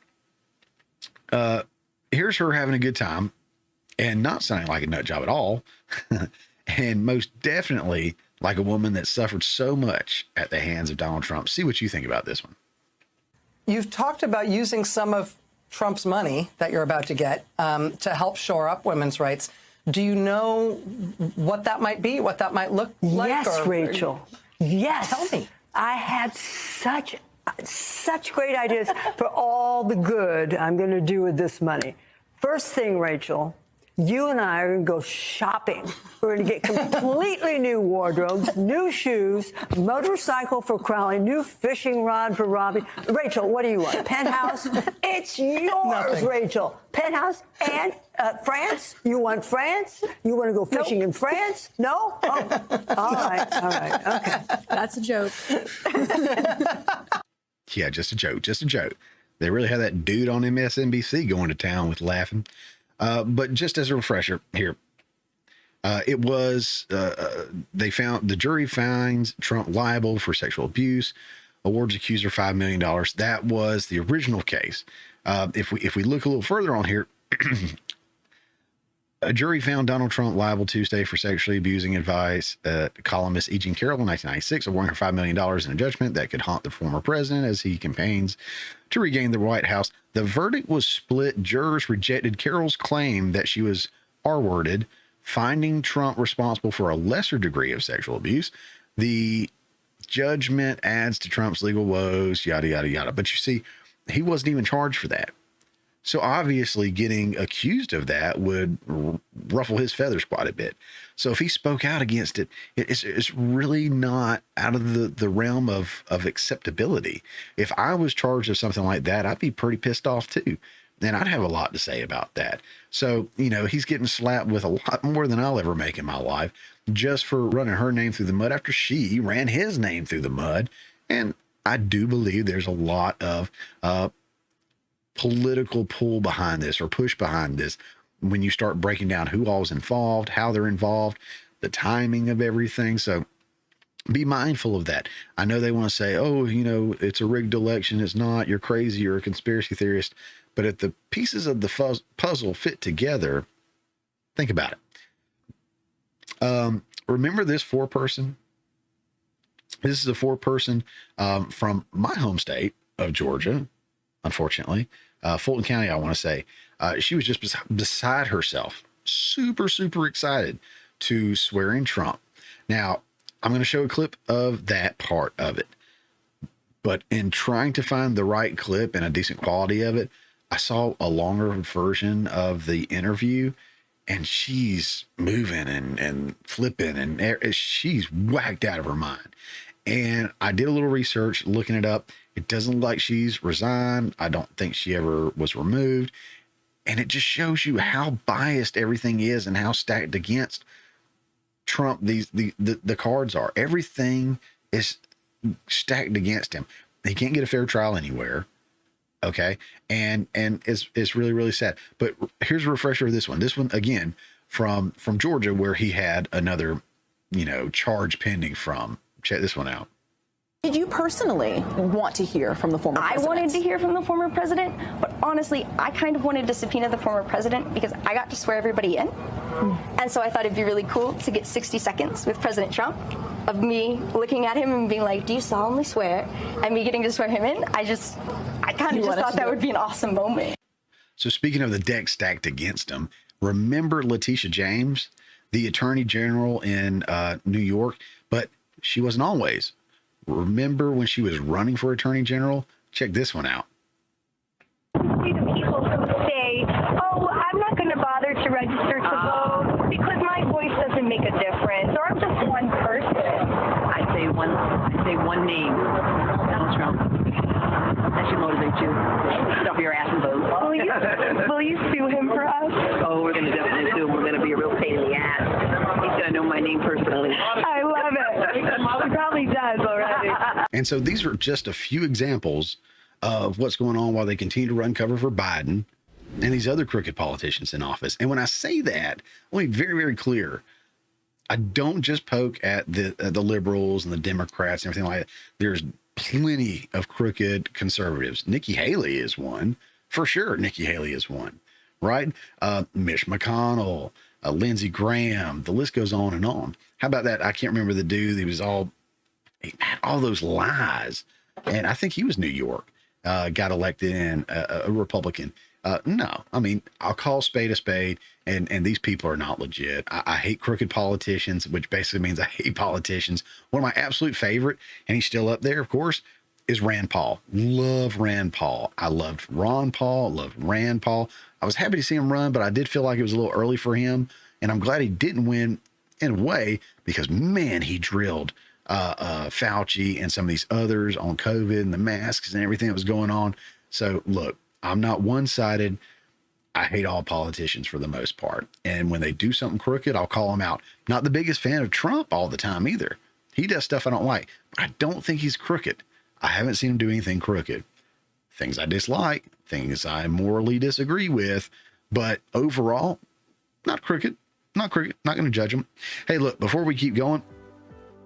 here's her having a good time and not sounding like a nut job at all. And most definitely like a woman that suffered so much at the hands of Donald Trump. See what you think about this one. You've talked about using some of Trump's money that you're about to get to help shore up women's rights. Do you know what that might be, what that might look like? Yes, Rachel. Yes. Tell me. I had such great ideas for all the good I'm going to do with this money. First thing, Rachel, you and I are going to go shopping. We're going to get completely new wardrobes, new shoes, motorcycle for Crowley, new fishing rod for Robbie. Rachel, what do you want? Penthouse? It's yours, Nothing. Rachel. Penthouse and France? You want France? You want to go fishing in France? No? Oh, all right, okay. That's a joke. Yeah, just a joke. They really had that dude on MSNBC going to town with laughing. But just as a refresher here, it was, the jury finds Trump liable for sexual abuse, awards accuser $5 million. That was the original case. If we look a little further on here, a jury found Donald Trump liable Tuesday for sexually abusing advice columnist E. Jean Carroll in 1996, awarding her $5 million in a judgment that could haunt the former president as he campaigns to regain the White House. The verdict was split. Jurors rejected Carroll's claim that she was R-worded, finding Trump responsible for a lesser degree of sexual abuse. The judgment adds to Trump's legal woes, yada, yada, yada. But you see, he wasn't even charged for that. So obviously getting accused of that would ruffle his feathers quite a bit. So if he spoke out against it, it's really not out of the realm of acceptability. If I was charged of something like that, I'd be pretty pissed off too. And I'd have a lot to say about that. So, he's getting slapped with a lot more than I'll ever make in my life just for running her name through the mud after she ran his name through the mud. And I do believe there's a lot of political pull behind this or push behind this when you start breaking down who all's involved, how they're involved, the timing of everything. So be mindful of that. I know they want to say, oh, you know, it's a rigged election. It's not. You're crazy. You're a conspiracy theorist. But if the pieces of the puzzle fit together, think about it. Remember this four-person? This is a four-person from my home state of Georgia, unfortunately. Fulton County, I want to say. She was just beside herself. Super, super excited to swear in Trump. Now, I'm going to show a clip of that part of it. But in trying to find the right clip and a decent quality of it, I saw a longer version of the interview, and she's moving and flipping, and she's whacked out of her mind. And I did a little research looking it up. It doesn't look like she's resigned. I don't think she ever was removed. And it just shows you how biased everything is and how stacked against Trump the cards are. Everything is stacked against him. He can't get a fair trial anywhere. Okay. And it's really, really sad. But here's a refresher of this one. This one, again, from Georgia, where he had another, charge pending from. Check this one out. Did you personally want to hear from the former president? I wanted to hear from the former president, but honestly, I kind of wanted to subpoena the former president because I got to swear everybody in. And so I thought it'd be really cool to get 60 seconds with President Trump of me looking at him and being like, do you solemnly swear? And me getting to swear him in. I kind of just thought that would be an awesome moment. So speaking of the deck stacked against him, remember Letitia James, the attorney general in New York, but she wasn't always. Remember when she was running for attorney general? Check this one out. People say, oh, I'm not going to bother to register to vote because my voice doesn't make a difference, or I'm just one person. I say one name, Donald Trump. That should motivate you. Get off your ass and vote. Will you sue him for us? Oh, we're going to definitely sue him. We're going to be a real pain in the ass. He's going to know my name personally. I love it. He probably does already. And so these are just a few examples of what's going on while they continue to run cover for Biden and these other crooked politicians in office. And when I say that, I want to be very, very clear. I don't just poke at the liberals and the Democrats and everything like that. There's plenty of crooked conservatives. Nikki Haley is one. For sure, Nikki Haley is one, right? Mitch McConnell, Lindsey Graham, the list goes on and on. How about that? I can't remember the dude. He had all those lies. And I think he was New York, got elected in a Republican. No, I mean, I'll call spade a spade, and these people are not legit. I hate crooked politicians, which basically means I hate politicians. One of my absolute favorite, and he's still up there, of course, is Rand Paul. Love Rand Paul. I loved Ron Paul, loved Rand Paul. I was happy to see him run, but I did feel like it was a little early for him, and I'm glad he didn't win in a way because, man, he drilled Fauci and some of these others on COVID and the masks and everything that was going on. So, look, I'm not one-sided. I hate all politicians for the most part. And when they do something crooked, I'll call them out. Not the biggest fan of Trump all the time either. He does stuff I don't like. But I don't think he's crooked. I haven't seen him do anything crooked. Things I dislike, things I morally disagree with. But overall, not crooked. Not crooked. Not going to judge him. Hey, look, before we keep going,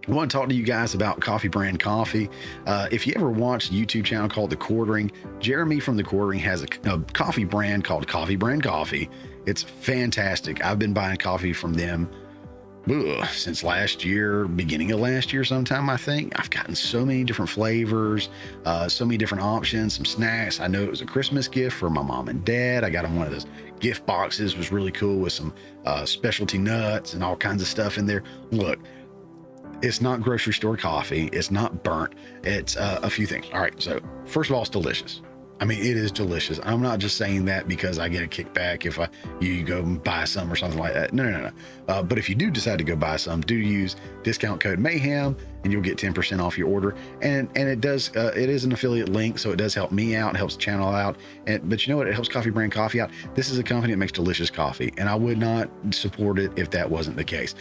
I want to talk to you guys about Coffee Brand Coffee. If you ever watched a YouTube channel called The Quartering, Jeremy from The Quartering has a coffee brand called Coffee Brand Coffee. It's fantastic. I've been buying coffee from them since last year, beginning of last year sometime, I think. I've gotten so many different flavors, so many different options, some snacks. I know it was a Christmas gift for my mom and dad. I got them one of those gift boxes. It was really cool with some specialty nuts and all kinds of stuff in there. Look, it's not grocery store coffee. It's not burnt. It's a few things. All right. So first of all, it's delicious. I mean, it is delicious. I'm not just saying that because I get a kickback if you go and buy some or something like that. No. But if you do decide to go buy some, do use discount code Mayhem and you'll get 10% off your order. And it does, it is an affiliate link. So it does help me out. It helps the channel out. But you know what? It helps Coffee Brand Coffee out. This is a company that makes delicious coffee and I would not support it if that wasn't the case.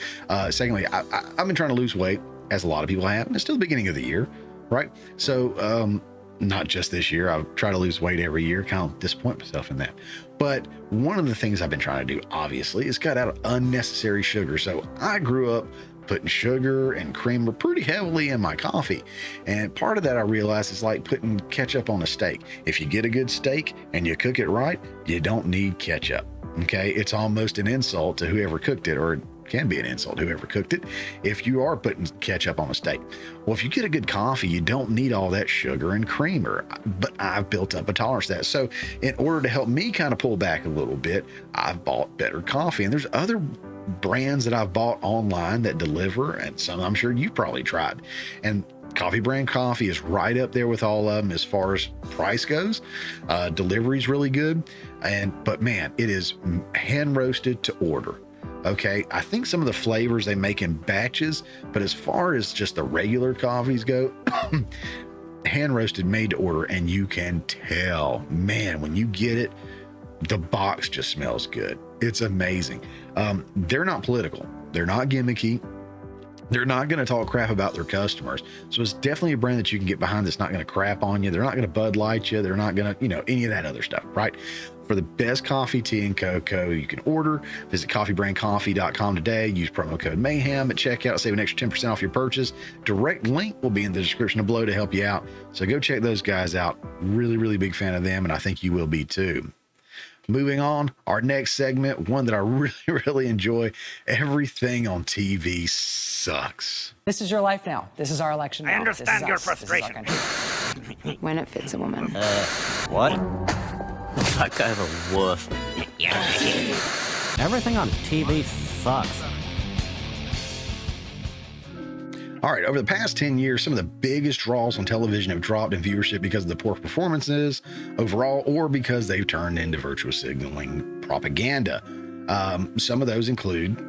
Secondly, I've been trying to lose weight as a lot of people have. And it's still the beginning of the year, right? So, not just this year. I try to lose weight every year, kind of disappoint myself in that. But one of the things I've been trying to do, obviously, is cut out unnecessary sugar. So I grew up putting sugar and creamer pretty heavily in my coffee. And part of that I realized is like putting ketchup on a steak. If you get a good steak and you cook it right, you don't need ketchup. Okay. It's almost an insult to whoever cooked it, or it can be an insult to whoever cooked it if you are putting ketchup on a steak. Well, if you get a good coffee, you don't need all that sugar and creamer. But I've built up a tolerance to that. So in order to help me kind of pull back a little bit, I've bought better coffee. And there's other brands that I've bought online that deliver, and some I'm sure you've probably tried. And Coffee Brand Coffee is right up there with all of them as far as price goes. Delivery's really good. But man, it is hand roasted to order. Okay, I think some of the flavors they make in batches, but as far as just the regular coffees go, hand roasted, made to order, and you can tell, man, when you get it, the box just smells good. It's amazing. They're not political. They're not gimmicky. They're not going to talk crap about their customers. So it's definitely a brand that you can get behind that's not going to crap on you. They're not going to Bud Light you. They're not going to, any of that other stuff, right? For the best coffee, tea, and cocoa you can order, visit coffeebrandcoffee.com today. Use promo code MAYHEM at checkout. Save an extra 10% off your purchase. Direct link will be in the description below to help you out. So go check those guys out. Really, really big fan of them, and I think you will be too. Moving on, our next segment, one that I really, really enjoy. Everything on TV sucks. This is your life now. This is our election. I understand your frustration. When it fits a woman. What? That guy's a wuss. Everything on TV sucks. All right, over the past 10 years, some of the biggest draws on television have dropped in viewership because of the poor performances overall, or because they've turned into virtual signaling propaganda. Some of those include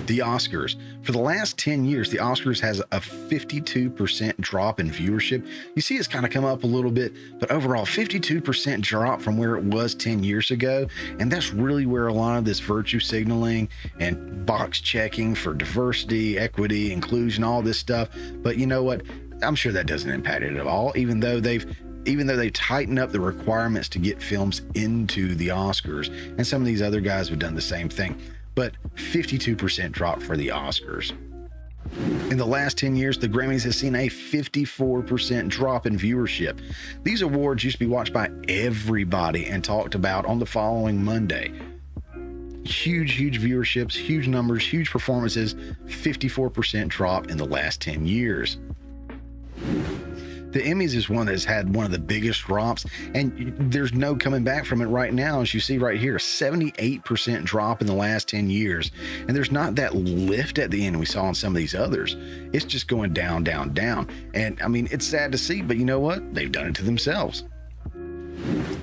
the Oscars. For the last 10 years, the Oscars has a 52% drop in viewership. You see it's kind of come up a little bit, but overall 52% drop from where it was 10 years ago. And that's really where a lot of this virtue signaling and box checking for diversity, equity, inclusion, all this stuff. But you know what? I'm sure that doesn't impact it at all, even though they tighten up the requirements to get films into the Oscars. And some of these other guys have done the same thing. But 52% drop for the Oscars. In the last 10 years, the Grammys has seen a 54% drop in viewership. These awards used to be watched by everybody and talked about on the following Monday. Huge viewerships, huge numbers, huge performances, 54% drop in the last 10 years. The Emmys is one that's had one of the biggest drops, and there's no coming back from it right now. As you see right here, 78% drop in the last 10 years. And there's not that lift at the end we saw in some of these others. It's just going down, down, down. And I mean, it's sad to see, but you know what? They've done it to themselves.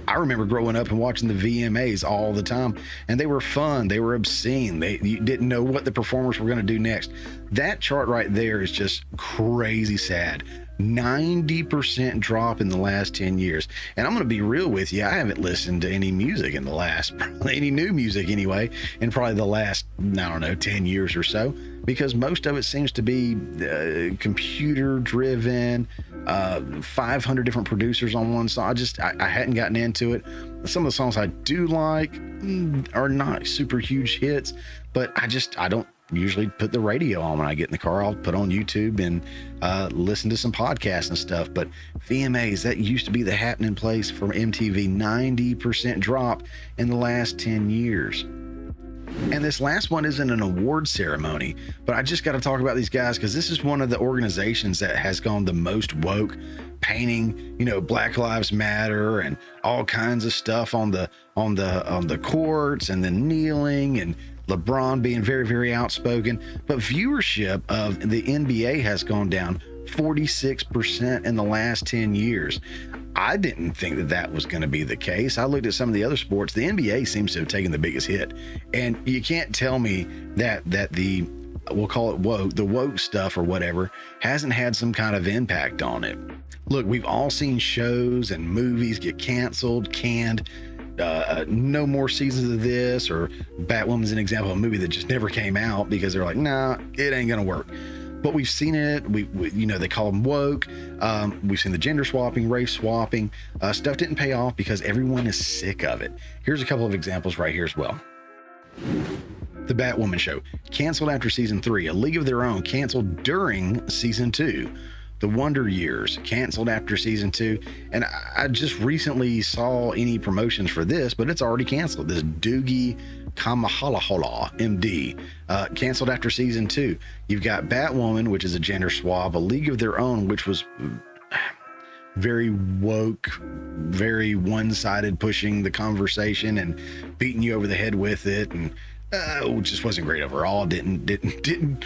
I remember growing up and watching the VMAs all the time, and they were fun. They were obscene. You didn't know what the performers were going to do next. That chart right there is just crazy sad. 90% drop in the last 10 years. And I'm going to be real with you. I haven't listened to any music in the last, probably any new music anyway, in probably the last, 10 years or so, because most of it seems to be computer driven, 500 different producers on one song. I hadn't gotten into it. Some of the songs I do like are not super huge hits, but I don't usually put the radio on when I get in the car. I'll put on YouTube and listen to some podcasts and stuff. But VMAs, that used to be the happening place for MTV. 90% drop in the last 10 years. And this last one isn't an award ceremony, but I just got to talk about these guys because this is one of the organizations that has gone the most woke, painting, Black Lives Matter and all kinds of stuff on the courts, and then kneeling, and LeBron being very, very outspoken. But viewership of the NBA has gone down 46% in the last 10 years. I didn't think that was going to be the case. I looked at some of the other sports. The NBA seems to have taken the biggest hit. And you can't tell me that the, we'll call it woke, the woke stuff or whatever, hasn't had some kind of impact on it. Look, we've all seen shows and movies get canceled, canned, no more seasons of this, or Batwoman's an example of a movie that just never came out because they're like, nah, it ain't gonna work. but we've seen it. We they call them woke. We've seen the gender swapping, race swapping. Stuff didn't pay off because everyone is sick of it. Here's a couple of examples right here as well. The Batwoman show canceled after season 3. A League of Their Own canceled during season 2. The Wonder Years canceled after season 2. And I just recently saw any promotions for this, but it's already canceled. This Doogie Kamehameha MD canceled after season 2. You've got Batwoman, which is a gender swap. A League of Their Own, which was very woke, very one-sided, pushing the conversation and beating you over the head with it, and just wasn't great overall. Didn't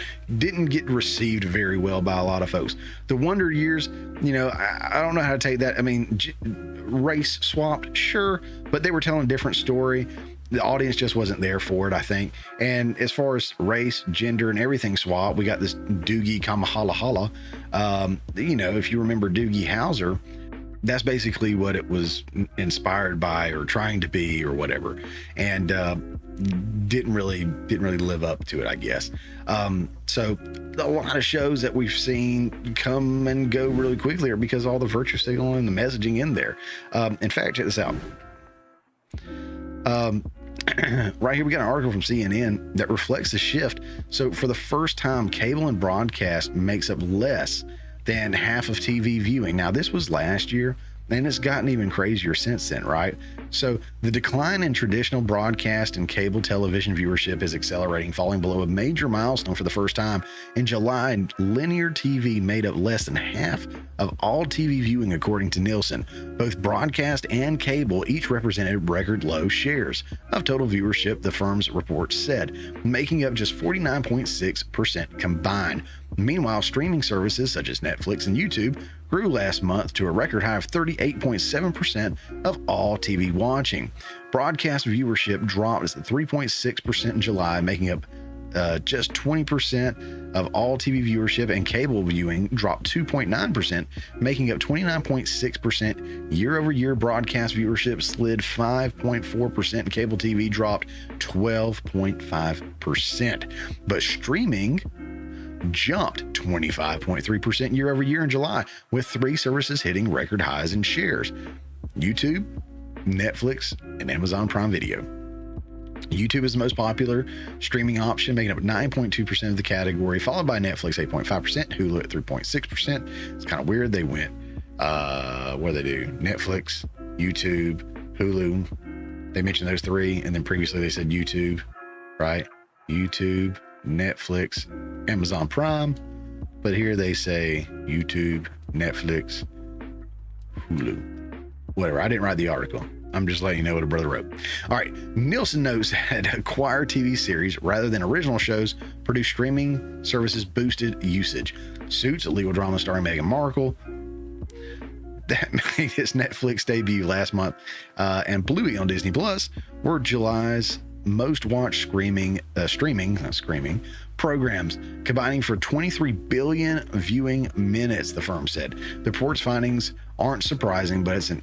get received very well by a lot of folks. The Wonder Years, I don't know how to take that. I mean, race swapped, sure, but they were telling a different story. The audience just wasn't there for it, I think. And as far as race, gender, and everything swap, we got this Doogie Kamehameha. If you remember Doogie Howser, that's basically what it was inspired by or trying to be or whatever. And didn't really live up to it, I guess. So a lot of shows that we've seen come and go really quickly are because all the virtue signaling and the messaging in there. In fact, check this out. Right here, we got an article from CNN that reflects the shift. So for the first time, cable and broadcast makes up less than half of TV viewing. Now, this was last year, and it's gotten even crazier since then, right? So the decline in traditional broadcast and cable television viewership is accelerating, falling below a major milestone for the first time. In July, linear TV made up less than half of all TV viewing, according to Nielsen. Both broadcast and cable each represented record low shares of total viewership, the firm's report said, making up just 49.6% combined. Meanwhile, streaming services such as Netflix and YouTube grew last month to a record high of 38.7% of all TV watching. Broadcast viewership dropped to 3.6% in July, making up just 20% of all TV viewership, and cable viewing dropped 2.9%, making up 29.6%. Year-over-year broadcast viewership slid 5.4%, and cable TV dropped 12.5%. But streaming jumped 25.3% year over year in July, with 3 services hitting record highs in shares: YouTube, Netflix, and Amazon Prime Video. YouTube is the most popular streaming option, making up 9.2% of the category, followed by Netflix 8.5%, Hulu at 3.6%. It's kind of weird. They went, what do they do? Netflix, YouTube, Hulu. They mentioned those 3, and then previously they said YouTube, right? YouTube, Netflix, Amazon Prime, but here they say YouTube, Netflix, Hulu, whatever. I didn't write the article. I'm just letting you know what a brother wrote. All right. Nielsen notes that acquired TV series rather than original shows produce streaming services boosted usage. Suits, a legal drama starring Meghan Markle, that made its Netflix debut last month, and Bluey on Disney Plus were July's most watched streaming programs, combining for 23 billion viewing minutes, the firm said. The report's findings aren't surprising, but it's an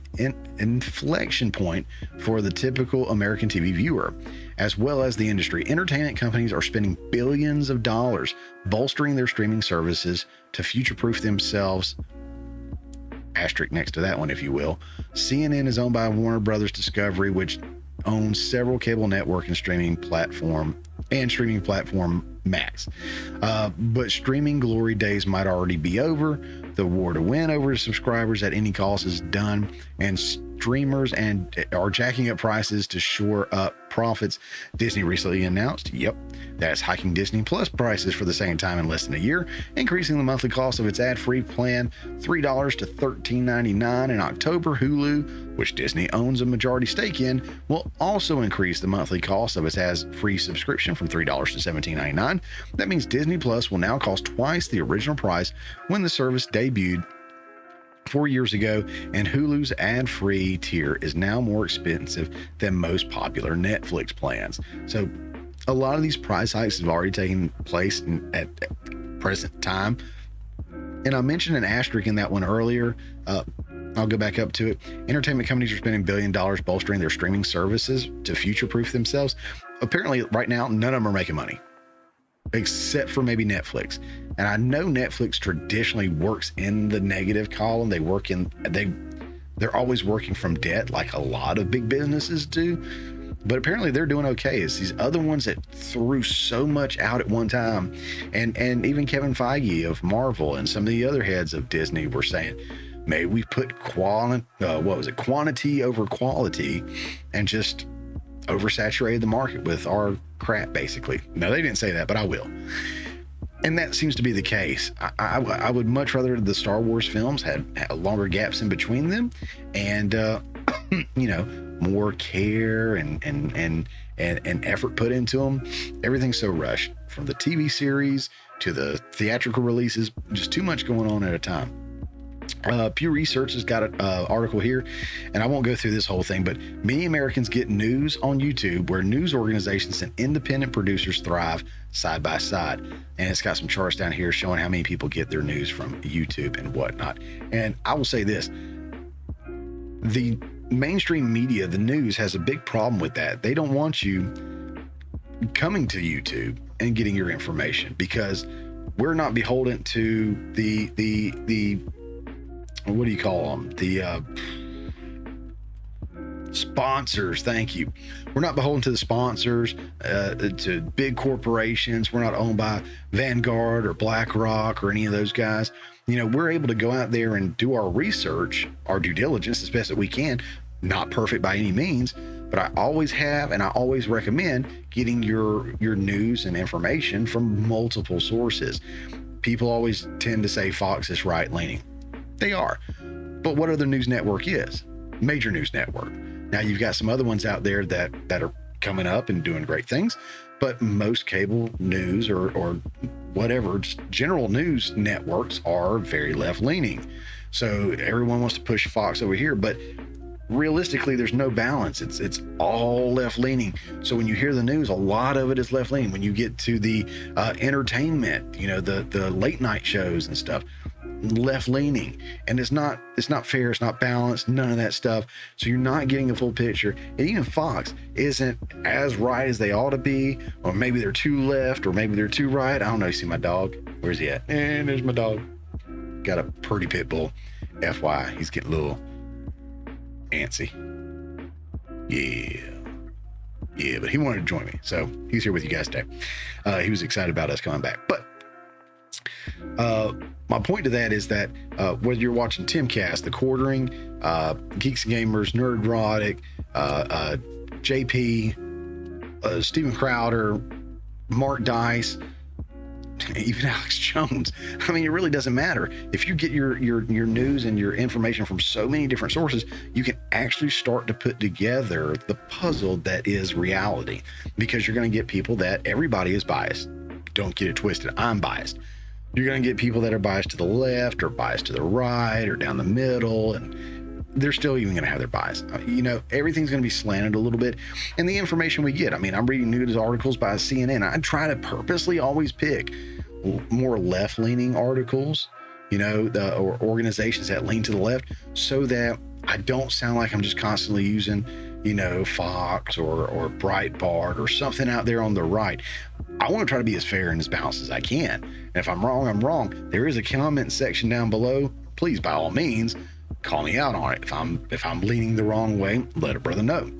inflection point for the typical American TV viewer, as well as the industry. Entertainment companies are spending billions of dollars bolstering their streaming services to future-proof themselves. Asterisk next to that one, if you will. CNN is owned by Warner Brothers Discovery, which owns several cable network and streaming platform Max. But streaming glory days might already be over. The war to win over subscribers at any cost is done, and streamers are jacking up prices to shore up profits. Disney recently announced, that's hiking Disney Plus prices for the second time in less than a year, increasing the monthly cost of its ad-free plan $3 to $13.99 in October. Hulu, which Disney owns a majority stake in, will also increase the monthly cost of its ad-free subscription from $3 to $17.99. That means Disney Plus will now cost twice the original price when the service debuted 4 years ago, and Hulu's ad-free tier is now more expensive than most popular Netflix plans. So a lot of these price hikes have already taken place at present time. And I mentioned an asterisk in that one earlier. I'll go back up to it. Entertainment companies are spending $1 billion bolstering their streaming services to future-proof themselves. Apparently, right now, none of them are making money. except for maybe Netflix. And I know Netflix traditionally works in the negative column. They're always working from debt like a lot of big businesses do. But apparently they're doing okay. It's these other ones that threw so much out at one time. And even Kevin Feige of Marvel and some of the other heads of Disney were saying, maybe we put quantity over quality and just oversaturated the market with our crap, basically. No, they didn't say that, but I will. And that seems to be the case. I would much rather the Star Wars films had longer gaps in between them and, more care and effort put into them. Everything's so rushed, from the TV series to the theatrical releases, just too much going on at a time. Pew Research has got an article here, and I won't go through this whole thing, but many Americans get news on YouTube where news organizations and independent producers thrive side by side. And it's got some charts down here showing how many people get their news from YouTube and whatnot. And I will say this, the mainstream media, the news, has a big problem with that. They don't want you coming to YouTube and getting your information, because we're not beholden to the what do you call them? The sponsors. Thank you. We're not beholden to the sponsors, to big corporations. We're not owned by Vanguard or BlackRock or any of those guys. We're able to go out there and do our research, our due diligence as best that we can. Not perfect by any means, but I always have, and I always recommend getting your news and information from multiple sources. People always tend to say Fox is right-leaning. They are. But what other news network is? Major news network. Now, you've got some other ones out there that are coming up and doing great things, but most cable news or whatever, just general news networks are very left-leaning. So everyone wants to push Fox over here, but realistically, there's no balance. It's all left-leaning. So when you hear the news, a lot of it is left-leaning. When you get to the entertainment, the late night shows and stuff, left-leaning, and it's not fair, it's not balanced, none of that stuff. So you're not getting a full picture. And even Fox isn't as right as they ought to be, or maybe they're too left, or maybe they're too right. I don't know. You see my dog? Where's he at? And there's my dog. Got a pretty pit bull. FYI, he's getting a little antsy. Yeah, but he wanted to join me, so he's here with you guys today. He was excited about us coming back. But my point to that is that whether you're watching Timcast, The Quartering, Geeks and Gamers, Nerdrotic, JP, Steven Crowder, Mark Dice, even Alex Jones. I mean, it really doesn't matter. If you get your news and your information from so many different sources, you can actually start to put together the puzzle that is reality, because you're going to get people that everybody is biased. Don't get it twisted. I'm biased. You're going to get people that are biased to the left or biased to the right or down the middle, and they're still even going to have their bias. Everything's going to be slanted a little bit. And the information we get, I'm reading news articles by CNN. I try to purposely always pick more left-leaning articles, or organizations that lean to the left, so that I don't sound like I'm just constantly using, Fox or Breitbart or something out there on the right. I want to try to be as fair and as balanced as I can. And if I'm wrong, I'm wrong. There is a comment section down below. Please, by all means, call me out on it. If I'm leaning the wrong way, let a brother know.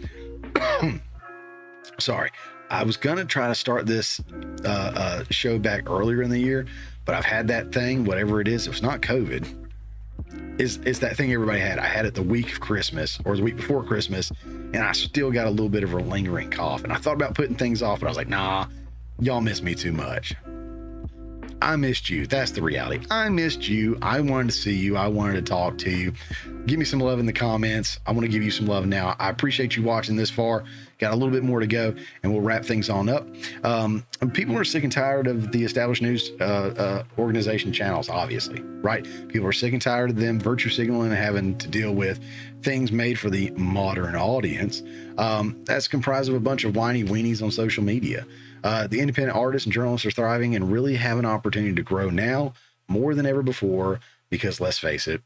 Sorry. I was going to try to start this show back earlier in the year, but I've had that thing, whatever it is. It's not COVID. It's that thing everybody had. I had it the week of Christmas or the week before Christmas, and I still got a little bit of a lingering cough. And I thought about putting things off, but I was like, nah, y'all miss me too much. I missed you. That's the reality. I missed you. I wanted to see you. I wanted to talk to you. Give me some love in the comments. I want to give you some love now. I appreciate you watching this far. Got a little bit more to go, and we'll wrap things on up. People are sick and tired of the established news organization channels, obviously, right? People are sick and tired of them virtue signaling and having to deal with things made for the modern audience. That's comprised of a bunch of whiny weenies on social media. The independent artists and journalists are thriving and really have an opportunity to grow now more than ever before, because let's face it,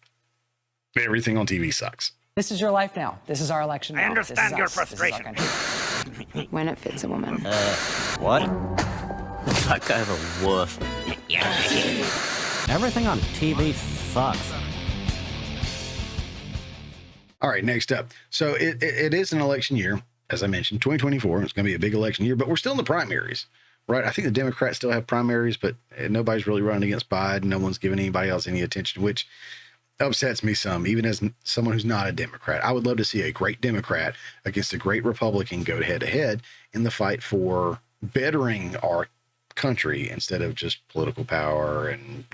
everything on TV sucks. This is your life now. This is our election now. I understand your This is our frustration. country. When it fits a woman. What? That guy's a wuss. Everything on TV sucks. All right, next up. So it is an election year, as I mentioned, 2024. It's going to be a big election year, but we're still in the primaries, right? I think the Democrats still have primaries, but nobody's really running against Biden. No one's giving anybody else any attention, which upsets me some, even as someone who's not a Democrat. I would love to see a great Democrat against a great Republican go head to head in the fight for bettering our country instead of just political power and,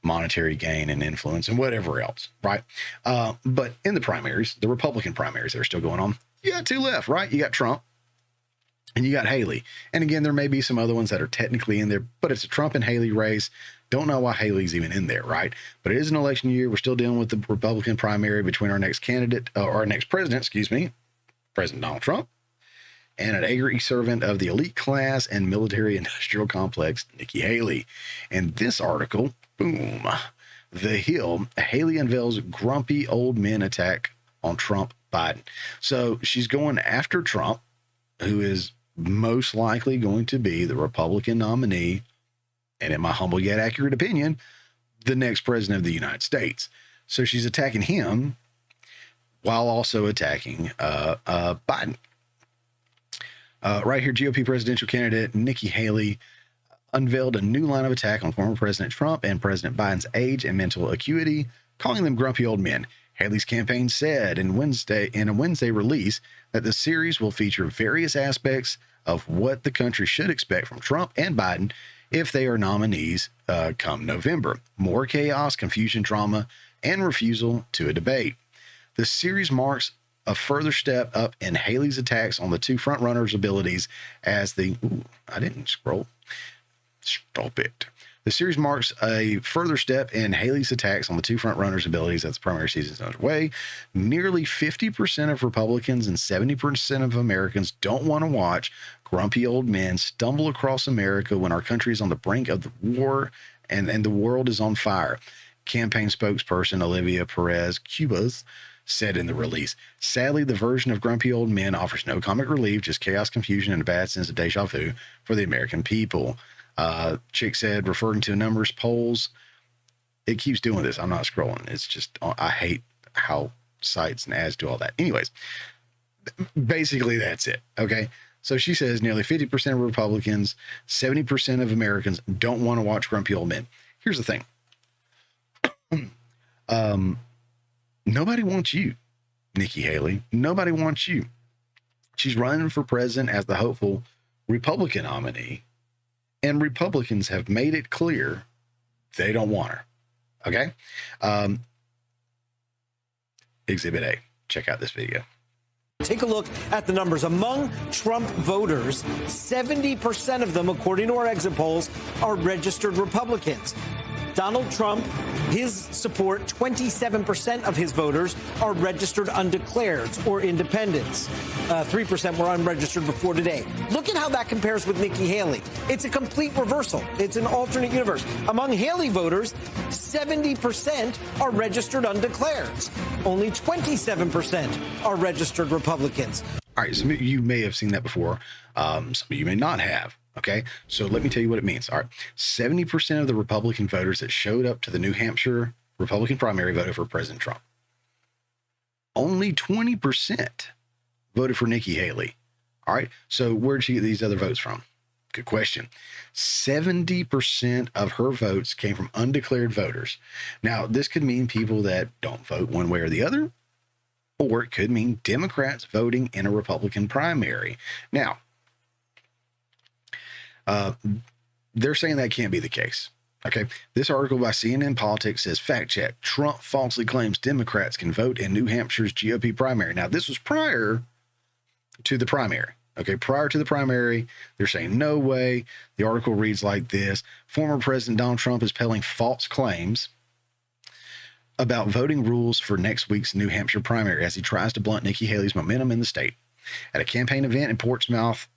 monetary gain and influence and whatever else, right? But in the primaries, the Republican primaries that are still going on, you got two left, right? You got Trump and you got Haley. And again, there may be some other ones that are technically in there, but it's a Trump and Haley race. Don't know why Haley's even in there, right? But it is an election year. We're still dealing with the Republican primary between our next candidate, or our next president, President Donald Trump, and an angry servant of the elite class and military industrial complex, Nikki Haley. In this article, boom, The Hill, Haley unveils grumpy old men attack on Trump Biden. So she's going after Trump, who is most likely going to be the Republican nominee, and in my humble yet accurate opinion, the next president of the United States. So she's attacking him while also attacking Biden. Right here, GOP presidential candidate Nikki Haley unveiled a new line of attack on former President Trump and President Biden's age and mental acuity, calling them grumpy old men. Haley's campaign said in a Wednesday release that the series will feature various aspects of what the country should expect from Trump and Biden if they are nominees come November. More chaos, confusion, drama, and refusal to a debate. The series marks a further step up in Haley's attacks on the two frontrunners' abilities as the... I didn't scroll. Stop it. The series marks a further step in Haley's attacks on the two frontrunners' abilities as the primary season is underway. Nearly 50% of Republicans and 70% of Americans don't want to watch grumpy old men stumble across America when our country is on the brink of the war and the world is on fire. Campaign spokesperson Olivia Perez Cubas said in the release. Sadly, the version of grumpy old men offers no comic relief, just chaos, confusion, and a bad sense of deja vu for the American people. Chick said, referring to numerous polls, it keeps doing this. I'm not scrolling. It's just, I hate how sites and ads do all that. Anyways, basically that's it. Okay. So she says nearly 50% of Republicans, 70% of Americans don't want to watch grumpy old men. Here's the thing. Nobody wants you, Nikki Haley. Nobody wants you. She's running for president as the hopeful Republican nominee, and Republicans have made it clear they don't want her. Okay? Exhibit A. Check out this video. Take a look at the numbers. Among Trump voters, 70% of them, according to our exit polls, are registered Republicans. Donald Trump, his support, 27% of his voters are registered undeclareds or independents. 3% were unregistered before today. Look at how that compares with Nikki Haley. It's a complete reversal. It's an alternate universe. Among Haley voters, 70% are registered undeclareds. Only 27% are registered Republicans. All right, some of you may have seen that before. Some of you may not have. Okay, so let me tell you what it means. All right, 70% of the Republican voters that showed up to the New Hampshire Republican primary voted for President Trump. Only 20% voted for Nikki Haley. All right, so where did she get these other votes from? Good question. 70% of her votes came from undeclared voters. Now, this could mean people that don't vote one way or the other, or it could mean Democrats voting in a Republican primary. Now, they're saying that can't be the case. Okay. This article by CNN Politics says, fact check, Trump falsely claims Democrats can vote in New Hampshire's GOP primary. Now, this was prior to the primary. Okay. Prior to the primary, they're saying no way. The article reads like this. Former President Donald Trump is peddling false claims about voting rules for next week's New Hampshire primary as he tries to blunt Nikki Haley's momentum in the state. At a campaign event in Portsmouth,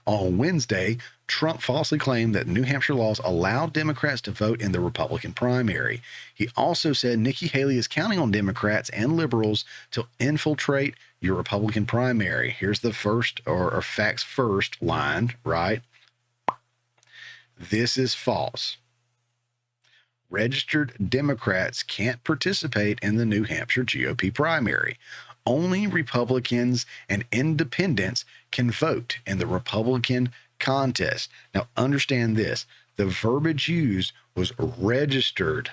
on Wednesday, Trump falsely claimed that New Hampshire laws allow Democrats to vote in the Republican primary. He also said Nikki Haley is counting on Democrats and liberals to infiltrate your Republican primary. Here's the first or facts first line, right? This is false. Registered Democrats can't participate in the New Hampshire GOP primary. Only Republicans and independents can vote in the Republican contest. Now, understand this. The verbiage used was registered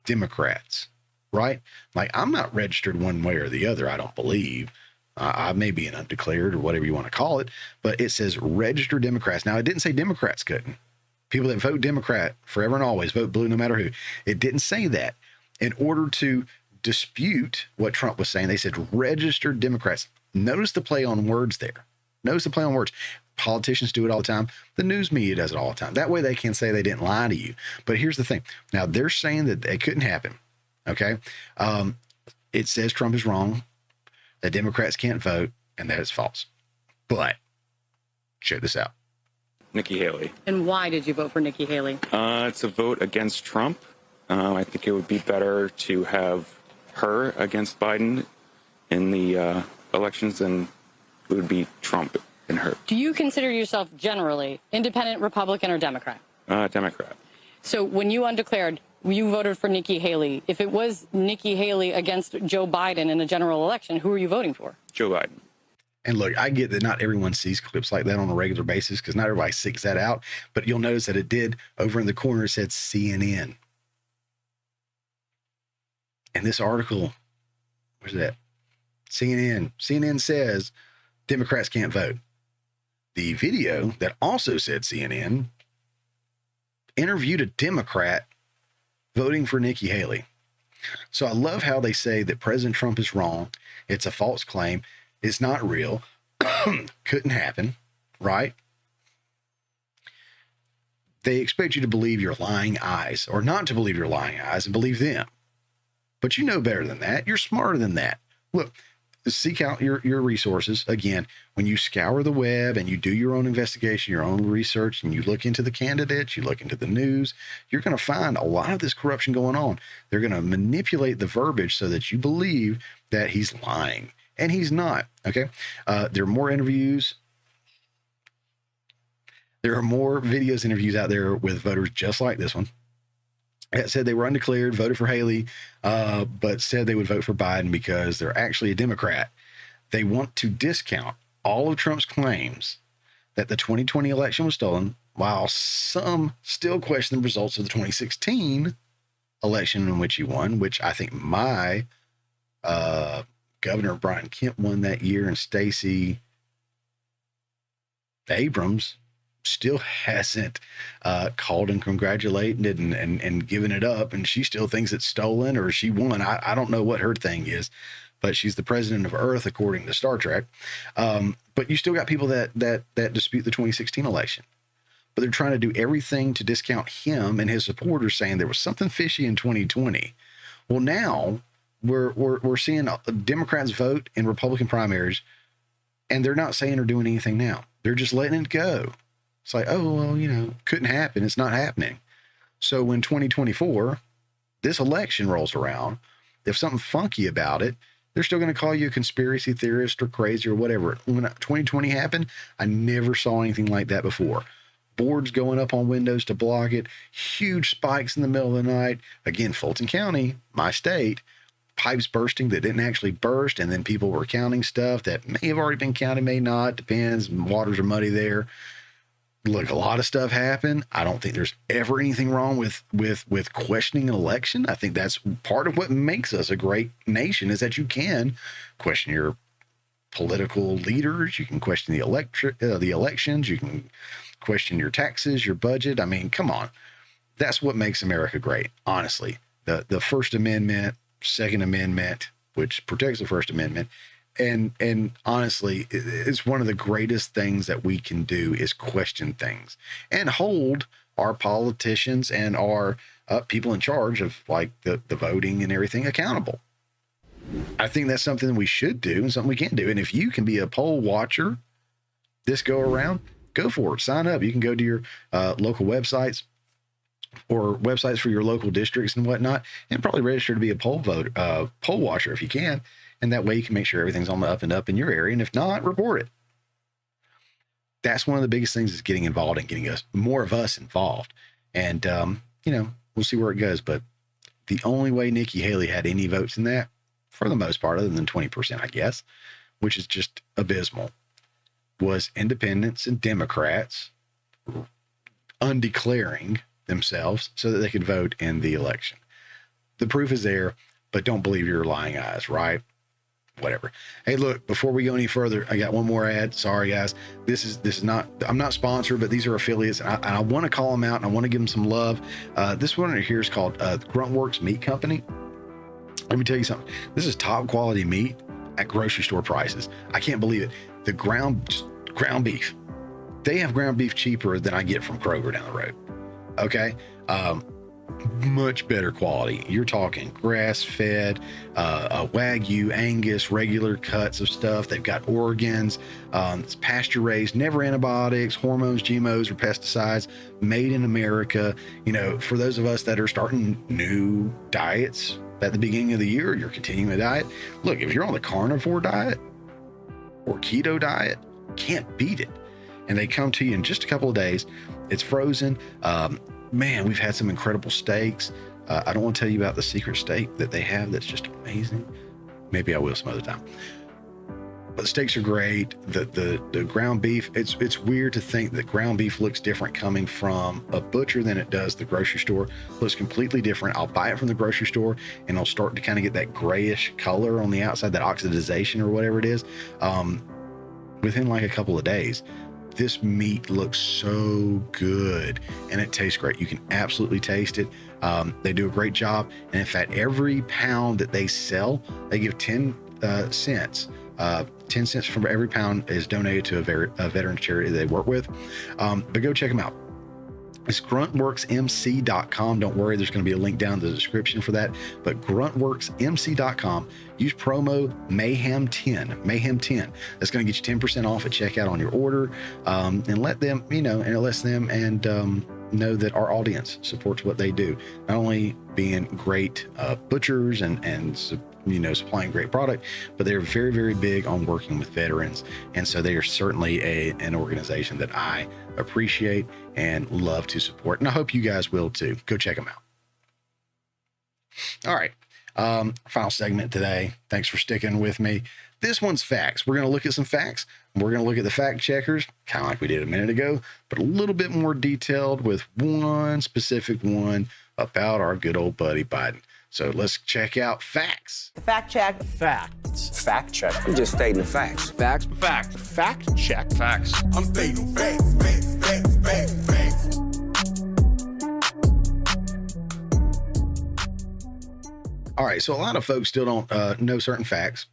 Democrats, right? Like, I'm not registered one way or the other, I don't believe. I may be an undeclared or whatever you want to call it, but it says registered Democrats. Now, it didn't say Democrats couldn't. People that vote Democrat forever and always vote blue no matter who. It didn't say that. In order to dispute what Trump was saying, they said registered Democrats. Notice the play on words there. Notice the play on words. Politicians do it all the time. The news media does it all the time. That way they can say they didn't lie to you. But here's the thing. Now, they're saying that it couldn't happen. Okay. It says Trump is wrong, that Democrats can't vote, and that is false. But check this out. Nikki Haley. And why did you vote for Nikki Haley? It's a vote against Trump. I think it would be better to have her against Biden in the elections than it would be Trump and her. Do you consider yourself generally independent, Republican, or Democrat? Democrat. So when you undeclared, you voted for Nikki Haley. If it was Nikki Haley against Joe Biden in a general election, who are you voting for? Joe Biden. And look, I get that not everyone sees clips like that on a regular basis because not everybody seeks that out. But you'll notice that it did over in the corner, it said CNN. And this article, where's that? CNN. CNN says Democrats can't vote. The video that also said CNN interviewed a Democrat voting for Nikki Haley. So I love how they say that President Trump is wrong. It's a false claim. It's not real. Couldn't happen, right? They expect you to believe your lying eyes, or not to believe your lying eyes and believe them. But you know better than that. You're smarter than that. Look, seek out your resources. Again, when you scour the web and you do your own investigation, your own research, and you look into the candidates, you look into the news, you're going to find a lot of this corruption going on. They're going to manipulate the verbiage so that you believe that he's lying. And he's not, okay? There are more interviews. There are more videos interviews out there with voters just like this one. That said they were undeclared, voted for Haley, but said they would vote for Biden because they're actually a Democrat. They want to discount all of Trump's claims that the 2020 election was stolen, while some still question the results of the 2016 election in which he won, which I think my Governor Brian Kemp won that year, and Stacey Abrams still hasn't called and congratulated and given it up, and she still thinks it's stolen or she won. I don't know what her thing is, but she's the president of Earth according to Star Trek. But you still got people that dispute the 2016 election, but they're trying to do everything to discount him and his supporters, saying there was something fishy in 2020. Well, now we're seeing Democrats vote in Republican primaries, and they're not saying or doing anything now. They're just letting it go. It's like, oh, well, couldn't happen. It's not happening. So when 2024, this election rolls around, if something funky about it, they're still going to call you a conspiracy theorist or crazy or whatever. When 2020 happened, I never saw anything like that before. Boards going up on windows to block it, huge spikes in the middle of the night. Again, Fulton County, my state, pipes bursting that didn't actually burst, and then people were counting stuff that may have already been counted, may not, depends. Waters are muddy there. Look, a lot of stuff happened. I don't think there's ever anything wrong with questioning an election. I think that's part of what makes us a great nation, is that you can question your political leaders. You can question the elections. You can question your taxes, your budget. I mean, come on. That's what makes America great, honestly. The First Amendment, Second Amendment, which protects the First Amendment, and honestly, it's one of the greatest things that we can do is question things and hold our politicians and our people in charge of like the voting and everything accountable. I think that's something we should do and something we can do. And if you can be a poll watcher this go around, go for it. Sign up. You can go to your local websites or websites for your local districts and whatnot, and probably register to be a poll watcher if you can. And that way you can make sure everything's on the up and up in your area. And if not, report it. that's one of the biggest things is getting involved and getting more of us involved. And, we'll see where it goes. But the only way Nikki Haley had any votes in that, for the most part, other than 20%, I guess, which is just abysmal, was independents and Democrats undeclaring themselves so that they could vote in the election. The proof is there, but don't believe your lying eyes, right? Whatever. Hey, look, before we go any further, I got one more ad. Sorry, guys. This is not, I'm not sponsored, but these are affiliates. And I want to call them out and I want to give them some love. This one right here is called Gruntworks Meat Company. Let me tell you something. This is top quality meat at grocery store prices. I can't believe it. The ground beef. They have ground beef cheaper than I get from Kroger down the road. Okay. Much better quality. You're talking grass-fed, Wagyu, Angus, regular cuts of stuff. They've got organs. It's pasture-raised, never antibiotics, hormones, GMOs, or pesticides. Made in America. For those of us that are starting new diets at the beginning of the year, you're continuing a diet. Look, if you're on the carnivore diet or keto diet, can't beat it. And they come to you in just a couple of days. It's frozen. Man, we've had some incredible steaks. I don't want to tell you about the secret steak that they have that's just amazing. Maybe I will some other time. But the steaks are great. The ground beef, it's weird to think that ground beef looks different coming from a butcher than it does the grocery store. It looks completely different. I'll buy it from the grocery store and I'll start to kind of get that grayish color on the outside, that oxidization or whatever it is, within like a couple of days. This meat looks so good and it tastes great. You can absolutely taste it. They do a great job. And in fact, every pound that they sell, they give 10 cents. 10 cents from every pound is donated to a veteran charity they work with. But go check them out. It's gruntworksmc.com. Don't worry, there's going to be a link down in the description for that. But gruntworksmc.com. Use promo Mayhem10. Mayhem10. That's going to get you 10% off at checkout on your order. And let them, and it lets them know that our audience supports what they do. Not only being great butchers and supplying great product, but they're very, very big on working with veterans. And so they are certainly an organization that I appreciate and love to support. And I hope you guys will too. Go check them out. All right. Final segment today. Thanks for sticking with me. This one's facts. We're going to look at some facts. We're going to look at the fact checkers, kind of like we did a minute ago, but a little bit more detailed with one specific one about our good old buddy Biden. So let's check out facts. The fact check. Facts. Fact check. I'm just stating the facts. Facts. Fact. Fact check. Facts. I'm stating facts. Facts. All right. So a lot of folks still don't know certain facts,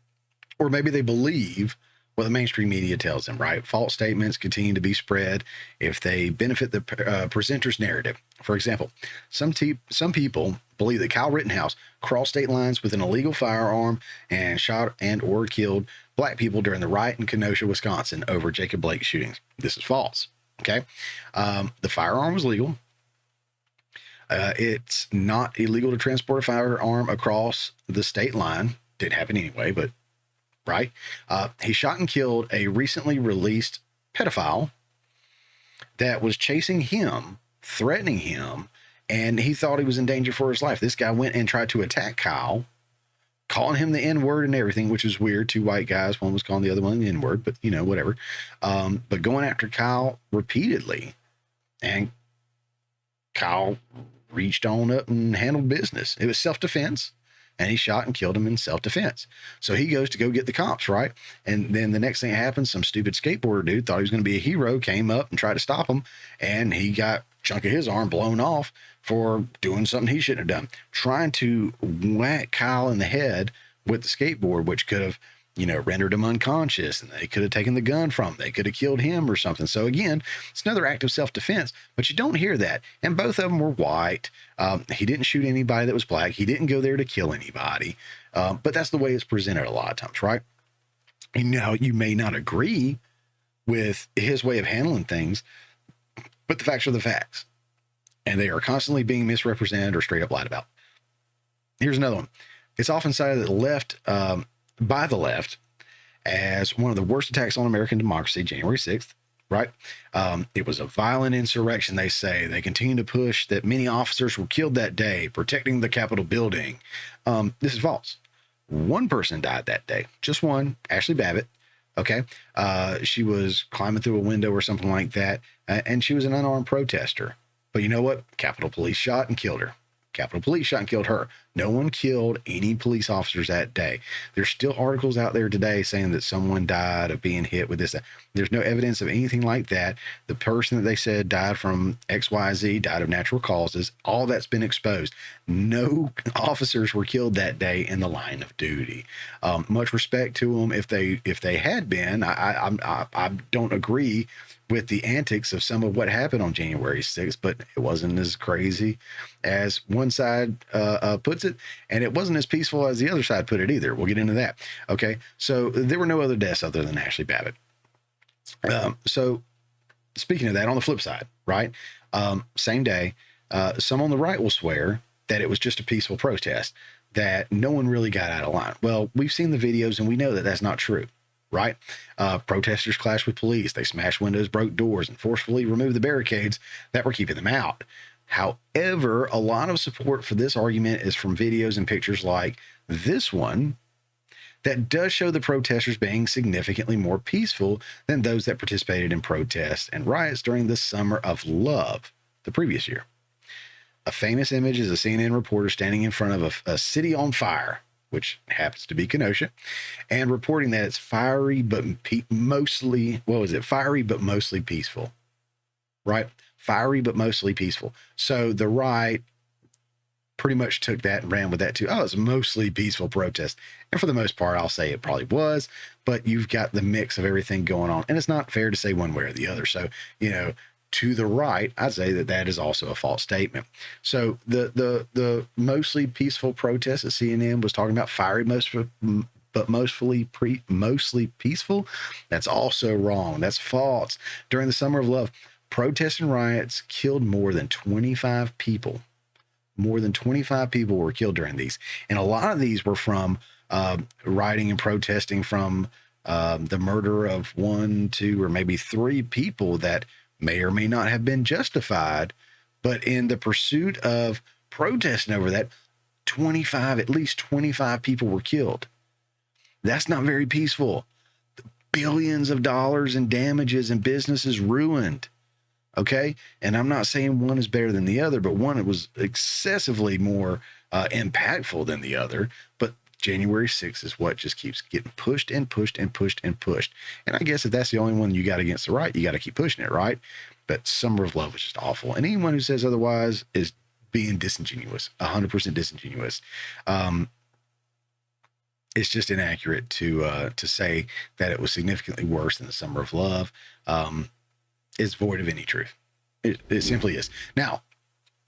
or maybe they believe what the mainstream media tells them, right? False statements continue to be spread if they benefit the presenter's narrative. For example, some people believe that Kyle Rittenhouse crossed state lines with an illegal firearm and shot and or killed black people during the riot in Kenosha, Wisconsin over Jacob Blake shootings. This is false. Okay. The firearm was legal. It's not illegal to transport a firearm across the state line. Didn't happen anyway, but right. He shot and killed a recently released pedophile that was chasing him, threatening him, and he thought he was in danger for his life. This guy went and tried to attack Kyle, calling him the N-word and everything, which is weird. Two white guys, one was calling the other one the N-word, but whatever. But going after Kyle repeatedly, and Kyle reached on up and handled business. It was self-defense. And he shot and killed him in self-defense. So he goes to go get the cops, right? And then the next thing that happens, some stupid skateboarder dude thought he was going to be a hero, came up and tried to stop him, and he got a chunk of his arm blown off for doing something he shouldn't have done. Trying to whack Kyle in the head with the skateboard, which could have, rendered him unconscious, and they could have taken the gun from him. They could have killed him or something. So again, it's another act of self-defense, but you don't hear that. And both of them were white. He didn't shoot anybody that was black. He didn't go there to kill anybody. But that's the way it's presented a lot of times, right? You may not agree with his way of handling things, but the facts are the facts. And they are constantly being misrepresented or straight up lied about. Here's another one. It's often cited that the left, by the left, as one of the worst attacks on American democracy, January 6th, right? It was a violent insurrection, they say. They continue to push that many officers were killed that day protecting the Capitol building. This is false. One person died that day, just one, Ashley Babbitt. Okay. She was climbing through a window or something like that, and she was an unarmed protester. But you know what? Capitol Police shot and killed her. Capitol Police shot and killed her. No one killed any police officers that day. There's still articles out there today saying that someone died of being hit with this. There's no evidence of anything like that. The person that they said died from XYZ, died of natural causes. All that's been exposed. No officers were killed that day in the line of duty. Much respect to them if they had been. I don't agree with the antics of some of what happened on January 6th, but it wasn't as crazy as one side puts it, and it wasn't as peaceful as the other side put it either. We'll get into that. Okay, so there were no other deaths other than Ashley Babbitt. So speaking of that, on the flip side, right, same day, some on the right will swear that it was just a peaceful protest, that no one really got out of line. Well, we've seen the videos, and we know that that's not true. Right? Protesters clashed with police. They smashed windows, broke doors, and forcefully removed the barricades that were keeping them out. However, a lot of support for this argument is from videos and pictures like this one that does show the protesters being significantly more peaceful than those that participated in protests and riots during the Summer of Love the previous year. A famous image is a CNN reporter standing in front of a city on fire, which happens to be Kenosha, and reporting that it's fiery but mostly peaceful, right? Fiery but mostly peaceful. So the right pretty much took that and ran with that too. Oh, it's a mostly peaceful protest. And for the most part, I'll say it probably was, but you've got the mix of everything going on, and it's not fair to say one way or the other. So, to the right, I'd say that is also a false statement. So the mostly peaceful protest at CNN was talking about fiery, but mostly peaceful. That's also wrong. That's false. During the Summer of Love, protests and riots killed more than 25 people. More than 25 people were killed during these. And a lot of these were from rioting and protesting from the murder of 1, 2, or maybe 3 people that may or may not have been justified, but in the pursuit of protesting over that, at least 25 people were killed. That's not very peaceful. Billions of dollars in damages and businesses ruined. Okay. And I'm not saying one is better than the other, but one was excessively more impactful than the other. But January 6th is what just keeps getting pushed and pushed and pushed and pushed. And I guess if that's the only one you got against the right, you got to keep pushing it, right? But Summer of Love was just awful. And anyone who says otherwise is being disingenuous, 100% disingenuous. It's just inaccurate to say that it was significantly worse than the Summer of Love. It's void of any truth. It simply is. Now,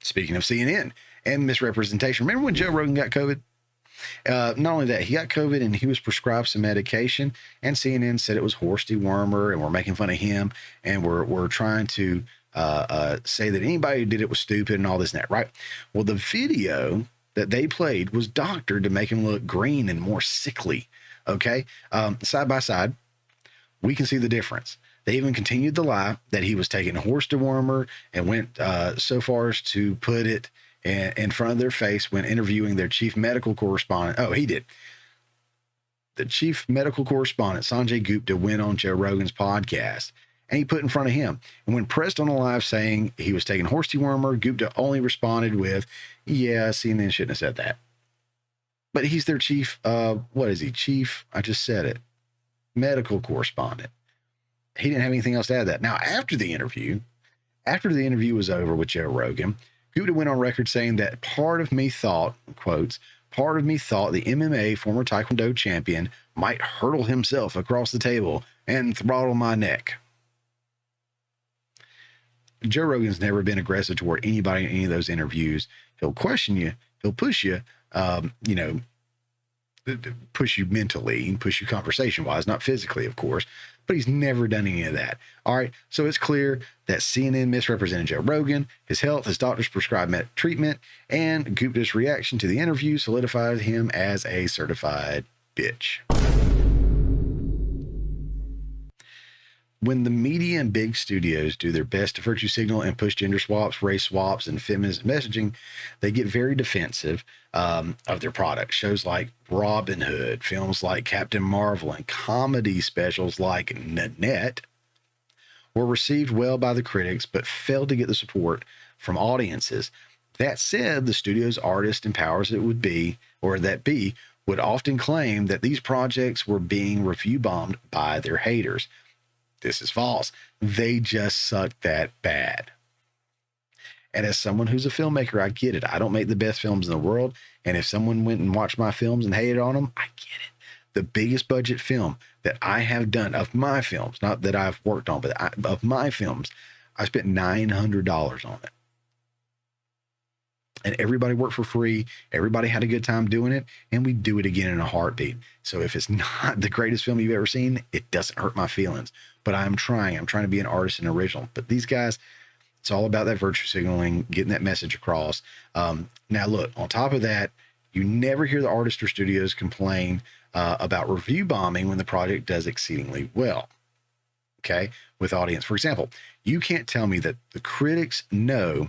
speaking of CNN and misrepresentation, remember when Joe Rogan got COVID? Not only that, he got COVID and he was prescribed some medication, and CNN said it was horse dewormer, and we're making fun of him, and we're trying to say that anybody who did it was stupid and all this and that, right? Well, the video that they played was doctored to make him look green and more sickly. Okay, side by side, we can see the difference. They even continued the lie that he was taking a horse dewormer and went so far as to put it in front of their face when interviewing their chief medical correspondent. Oh, he did. The chief medical correspondent, Sanjay Gupta, went on Joe Rogan's podcast, and he put in front of him. And when pressed on a live saying he was taking horse dewormer, Gupta only responded with, yeah, CNN shouldn't have said that. But he's their chief, what is he? Chief, I just said it, medical correspondent. He didn't have anything else to add to that. Now, after the interview was over with Joe Rogan, Gupta went on record saying that part of me thought, quotes, part of me thought the MMA former Taekwondo champion might hurtle himself across the table and throttle my neck. Joe Rogan's never been aggressive toward anybody in any of those interviews. He'll question you. He'll push you, push you mentally and push you conversation wise, not physically, of course, but he's never done any of that. All right. So it's clear that CNN misrepresented Joe Rogan, his health, his doctor's prescribed treatment, and Gupta's reaction to the interview solidified him as a certified bitch. When the media and big studios do their best to virtue signal and push gender swaps, race swaps, and feminist messaging, they get very defensive of their product. Shows like Robin Hood, films like Captain Marvel, and comedy specials like Nanette were received well by the critics, but failed to get the support from audiences. That said, the studio's artists and powers that be would often claim that these projects were being review bombed by their haters. This is false. They just suck that bad. And as someone who's a filmmaker, I get it. I don't make the best films in the world. And if someone went and watched my films and hated on them, I get it. The biggest budget film that I have done of my films, not that I've worked on, but of my films, I spent $900 on it. And everybody worked for free. Everybody had a good time doing it. And we do it again in a heartbeat. So if it's not the greatest film you've ever seen, it doesn't hurt my feelings. But I'm trying to be an artist and original. But these guys, it's all about that virtue signaling, getting that message across. Now, look, on top of that, you never hear the artists or studios complain about review bombing when the project does exceedingly well. Okay, with audience. For example, you can't tell me that the critics know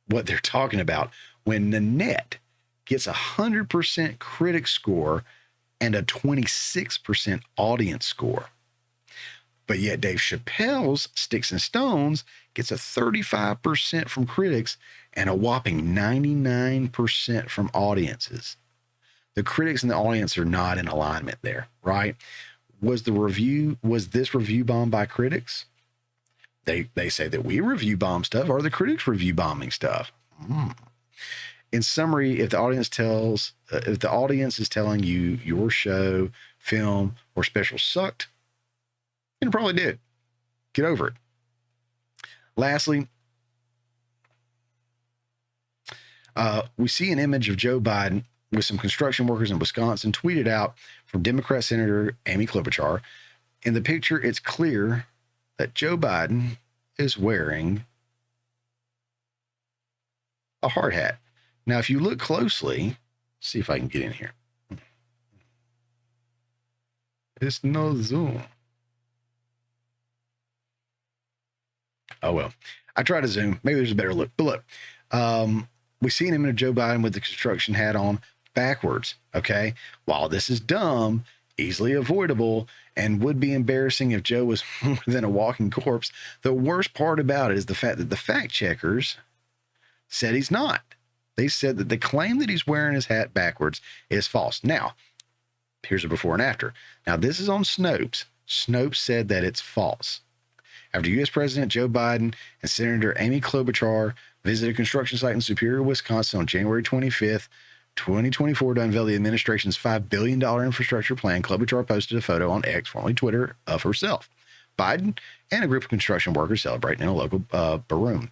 what they're talking about when Nanette gets 100% critic score and a 26% audience score. But yet Dave Chappelle's Sticks and Stones gets a 35% from critics and a whopping 99% from audiences. The critics and the audience are not in alignment there, right? Was this review bombed by critics? They say that we review bomb stuff. Are the critics review bombing stuff? In summary, if the audience is telling you your show, film, or special sucked, it probably did. Get over it. Lastly, we see an image of Joe Biden with some construction workers in Wisconsin tweeted out from Democrat Senator Amy Klobuchar. In the picture, it's clear that Joe Biden is wearing a hard hat. Now, if you look closely, see if I can get in here. It's no zoom. Oh, well, I try to zoom. Maybe there's a better look. But look, we see an image of Joe Biden with the construction hat on backwards. Okay. While this is dumb, easily avoidable, and would be embarrassing if Joe was more than a walking corpse, the worst part about it is the fact that the fact checkers said he's not. They said that the claim that he's wearing his hat backwards is false. Now, here's a before and after. Now, this is on Snopes. Snopes said that it's false. After U.S. President Joe Biden and Senator Amy Klobuchar visited a construction site in Superior, Wisconsin on January 25th, 2024 to unveil the administration's $5 billion infrastructure plan, Klobuchar posted a photo on X, formerly Twitter, of herself, Biden, and a group of construction workers celebrating in a local baroom.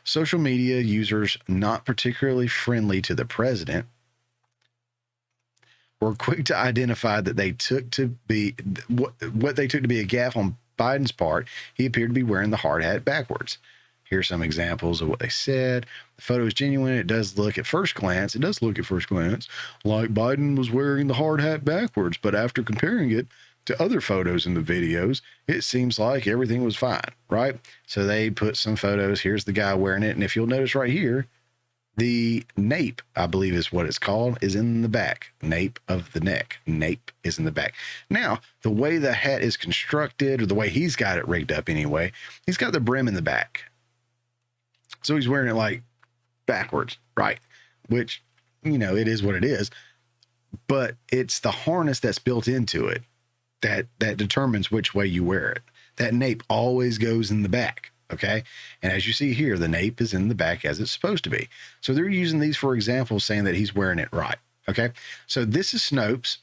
Social media users not particularly friendly to the president were quick to identify that they took to be what they took to be a gaffe on Biden's part. He appeared to be wearing the hard hat backwards. Here are some examples of what they said. The photo is genuine. It does look at first glance like Biden was wearing the hard hat backwards, but after comparing it to other photos in the videos, it seems like everything was fine, right? So they put some photos. Here's the guy wearing it. And if you'll notice right here, the nape, I believe is what it's called, is in the back. Nape of the neck. Nape is in the back. Now, the way the hat is constructed, or the way he's got it rigged up anyway, he's got the brim in the back. So he's wearing it like backwards, right? Which, it is what it is. But it's the harness that's built into it that determines which way you wear it. That nape always goes in the back, okay? And as you see here, the nape is in the back as it's supposed to be. So they're using these for examples, saying that he's wearing it right, okay? So this is Snopes,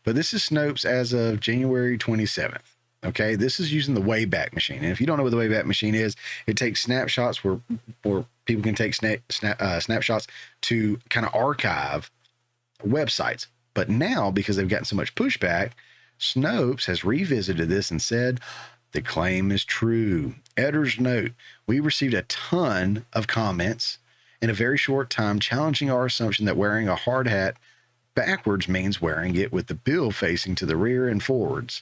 but this is Snopes as of January 27th. Okay, this is using the Wayback Machine. And if you don't know what the Wayback Machine is, it takes snapshots where people can take snapshots to kind of archive websites. But now, because they've gotten so much pushback, Snopes has revisited this and said, the claim is true. Editor's note, we received a ton of comments in a very short time challenging our assumption that wearing a hard hat backwards means wearing it with the bill facing to the rear and forwards.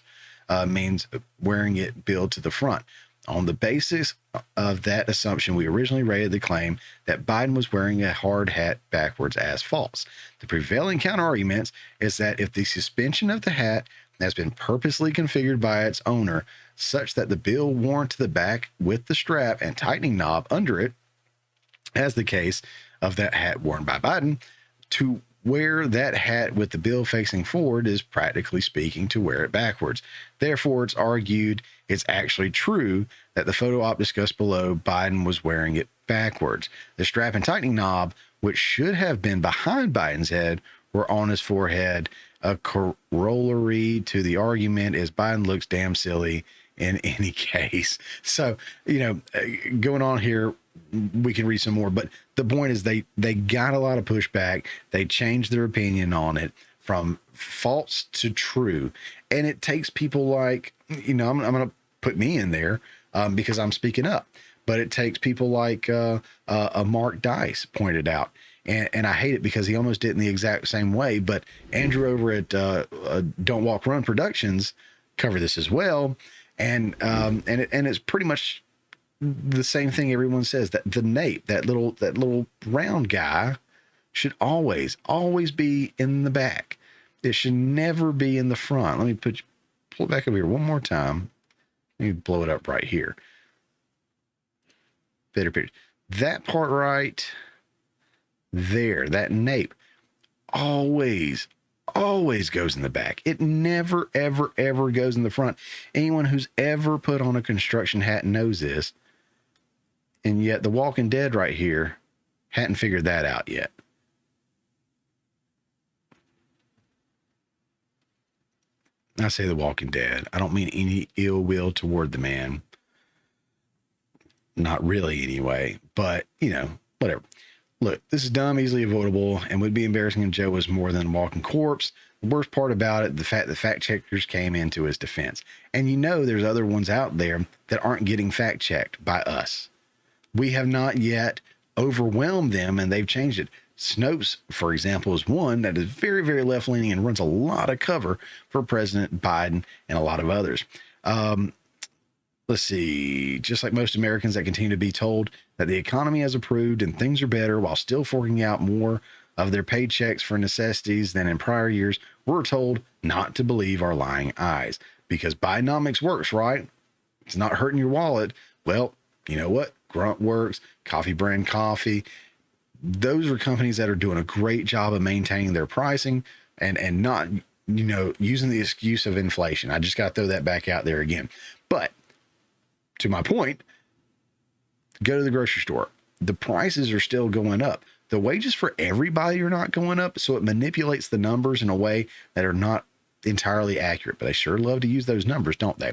means wearing it billed to the front. On the basis of that assumption, we originally rated the claim that Biden was wearing a hard hat backwards as false. The prevailing counterargument is that if the suspension of the hat has been purposely configured by its owner such that the bill worn to the back with the strap and tightening knob under it, as the case of that hat worn by Biden, to wear that hat with the bill facing forward is practically speaking to wear it backwards. Therefore, it's argued it's actually true that the photo op discussed below, Biden was wearing it backwards. The strap and tightening knob, which should have been behind Biden's head, were on his forehead. A corollary to the argument is Biden looks damn silly in any case. So, going on here, we can read some more, but the point is they got a lot of pushback. They changed their opinion on it from false to true. And it takes people like, I'm going to put me in there because I'm speaking up, but it takes people like Mark Dice pointed out. And I hate it because he almost did it in the exact same way, but Andrew over at Don't Walk Run Productions covered this as well. And it's pretty much the same thing everyone says, that the nape, that little round guy should always be in the back. It should never be in the front. Let me pull it back over here one more time. Let me blow it up right here. Better picture. That part right there, that nape, always goes in the back. It never, ever, ever goes in the front. Anyone who's ever put on a construction hat knows this. And yet the Walking Dead right here hadn't figured that out yet. I say the Walking Dead. I don't mean any ill will toward the man. Not really anyway, but whatever. Look, this is dumb, easily avoidable, and would be embarrassing if Joe was more than a walking corpse. The worst part about it, the fact that fact checkers came into his defense. And there's other ones out there that aren't getting fact checked by us. We have not yet overwhelmed them, and they've changed it. Snopes, for example, is one that is very, very left-leaning and runs a lot of cover for President Biden and a lot of others. Let's see. Just like most Americans that continue to be told that the economy has improved and things are better while still forking out more of their paychecks for necessities than in prior years, we're told not to believe our lying eyes because Bidenomics works, right? It's not hurting your wallet. Well, you know what? Grunt works, Coffee Brand Coffee. Those are companies that are doing a great job of maintaining their pricing and not, using the excuse of inflation. I just got to throw that back out there again. But to my point, go to the grocery store. The prices are still going up. The wages for everybody are not going up, so it manipulates the numbers in a way that are not entirely accurate, but they sure love to use those numbers, don't they?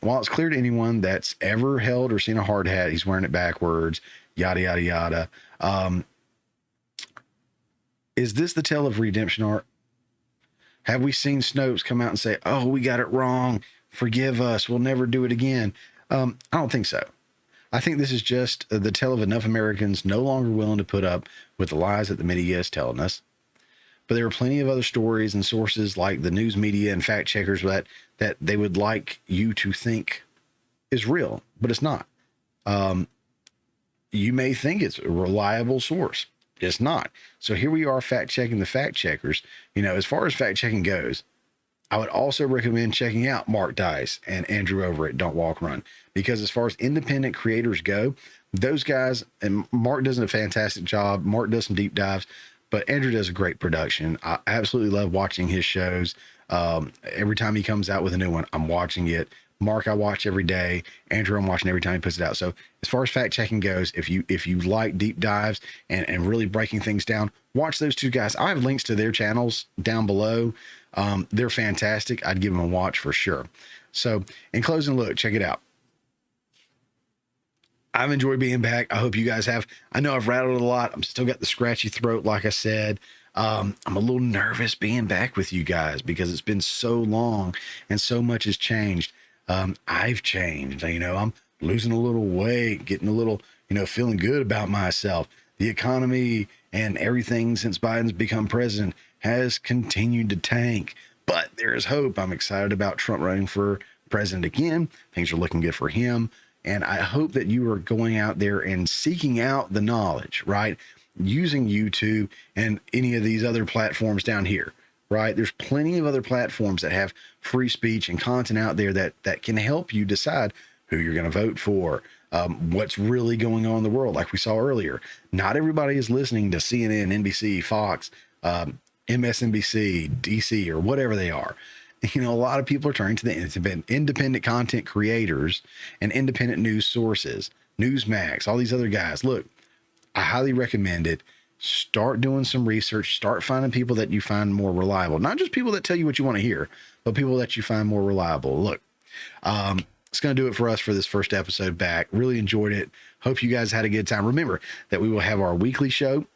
While it's clear to anyone that's ever held or seen a hard hat, he's wearing it backwards, yada, yada, yada. Is this the tale of redemption art? Have we seen Snopes come out and say, oh, we got it wrong, forgive us, we'll never do it again? I don't think so. I think this is just the tale of enough Americans no longer willing to put up with the lies that the media is telling us. But there are plenty of other stories and sources like the news media and fact checkers that they would like you to think is real, but it's not. You may think it's a reliable source. It's not. So here we are fact checking the fact checkers. As far as fact checking goes, I would also recommend checking out Mark Dice and Andrew over at Don't Walk Run, because as far as independent creators go, those guys, and Mark does a fantastic job. Mark does some deep dives, but Andrew does a great production. I absolutely love watching his shows. Every time he comes out with a new one, I'm watching it. Mark, I watch every day. Andrew, I'm watching every time he puts it out. So as far as fact checking goes, if you like deep dives and really breaking things down, watch those two guys. I have links to their channels down below. They're fantastic. I'd give them a watch for sure. So in closing, look, check it out. I've enjoyed being back. I hope you guys have. I know I've rattled a lot. I'm still got the scratchy throat, like I said. I'm a little nervous being back with you guys because it's been so long and so much has changed. I've changed. I'm losing a little weight, getting a little, feeling good about myself. The economy and everything since Biden's become president has continued to tank. but there is hope. I'm excited about Trump running for president again. Things are looking good for him. And I hope that you are going out there and seeking out the knowledge, right? Using YouTube and any of these other platforms down here, right? There's plenty of other platforms that have free speech and content out there that can help you decide who you're going to vote for, what's really going on in the world. Like we saw earlier, not everybody is listening to CNN, NBC, Fox, MSNBC, DC, or whatever they are. You know, a lot of people are turning to the independent content creators and independent news sources, Newsmax, all these other guys. Look, I highly recommend it. Start doing some research. Start finding people that you find more reliable. Not just people that tell you what you want to hear, but people that you find more reliable. Look, it's going to do it for us for this first episode back. Really enjoyed it. Hope you guys had a good time. Remember that we will have our weekly show,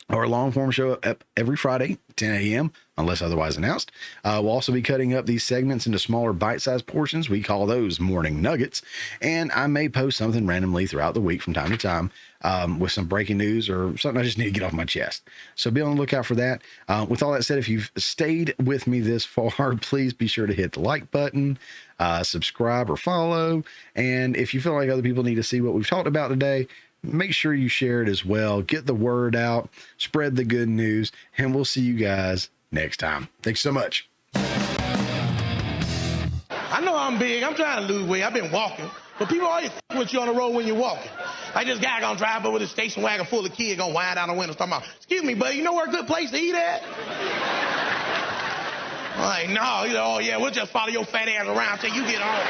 our long form show up every Friday, 10 a.m., unless otherwise announced. We'll also be cutting up these segments into smaller bite-sized portions. We call those morning nuggets. And I may post something randomly throughout the week from time to time with some breaking news or something I just need to get off my chest. So be on the lookout for that. With all that said, if you've stayed with me this far, please be sure to hit the like button, subscribe or follow. And if you feel like other people need to see what we've talked about today, make sure you share it as well. Get the word out, spread the good news, and we'll see you guys next time. Thanks so much. I know I'm big. I'm trying to lose weight. I've been walking. But people always with you on the road when you're walking. Like this guy gonna drive up with a station wagon full of kids, gonna wind down the window talking about, excuse me, buddy, you know where a good place to eat at? I'm like, no. You know, oh, yeah, we'll just follow your fat ass around till you get home.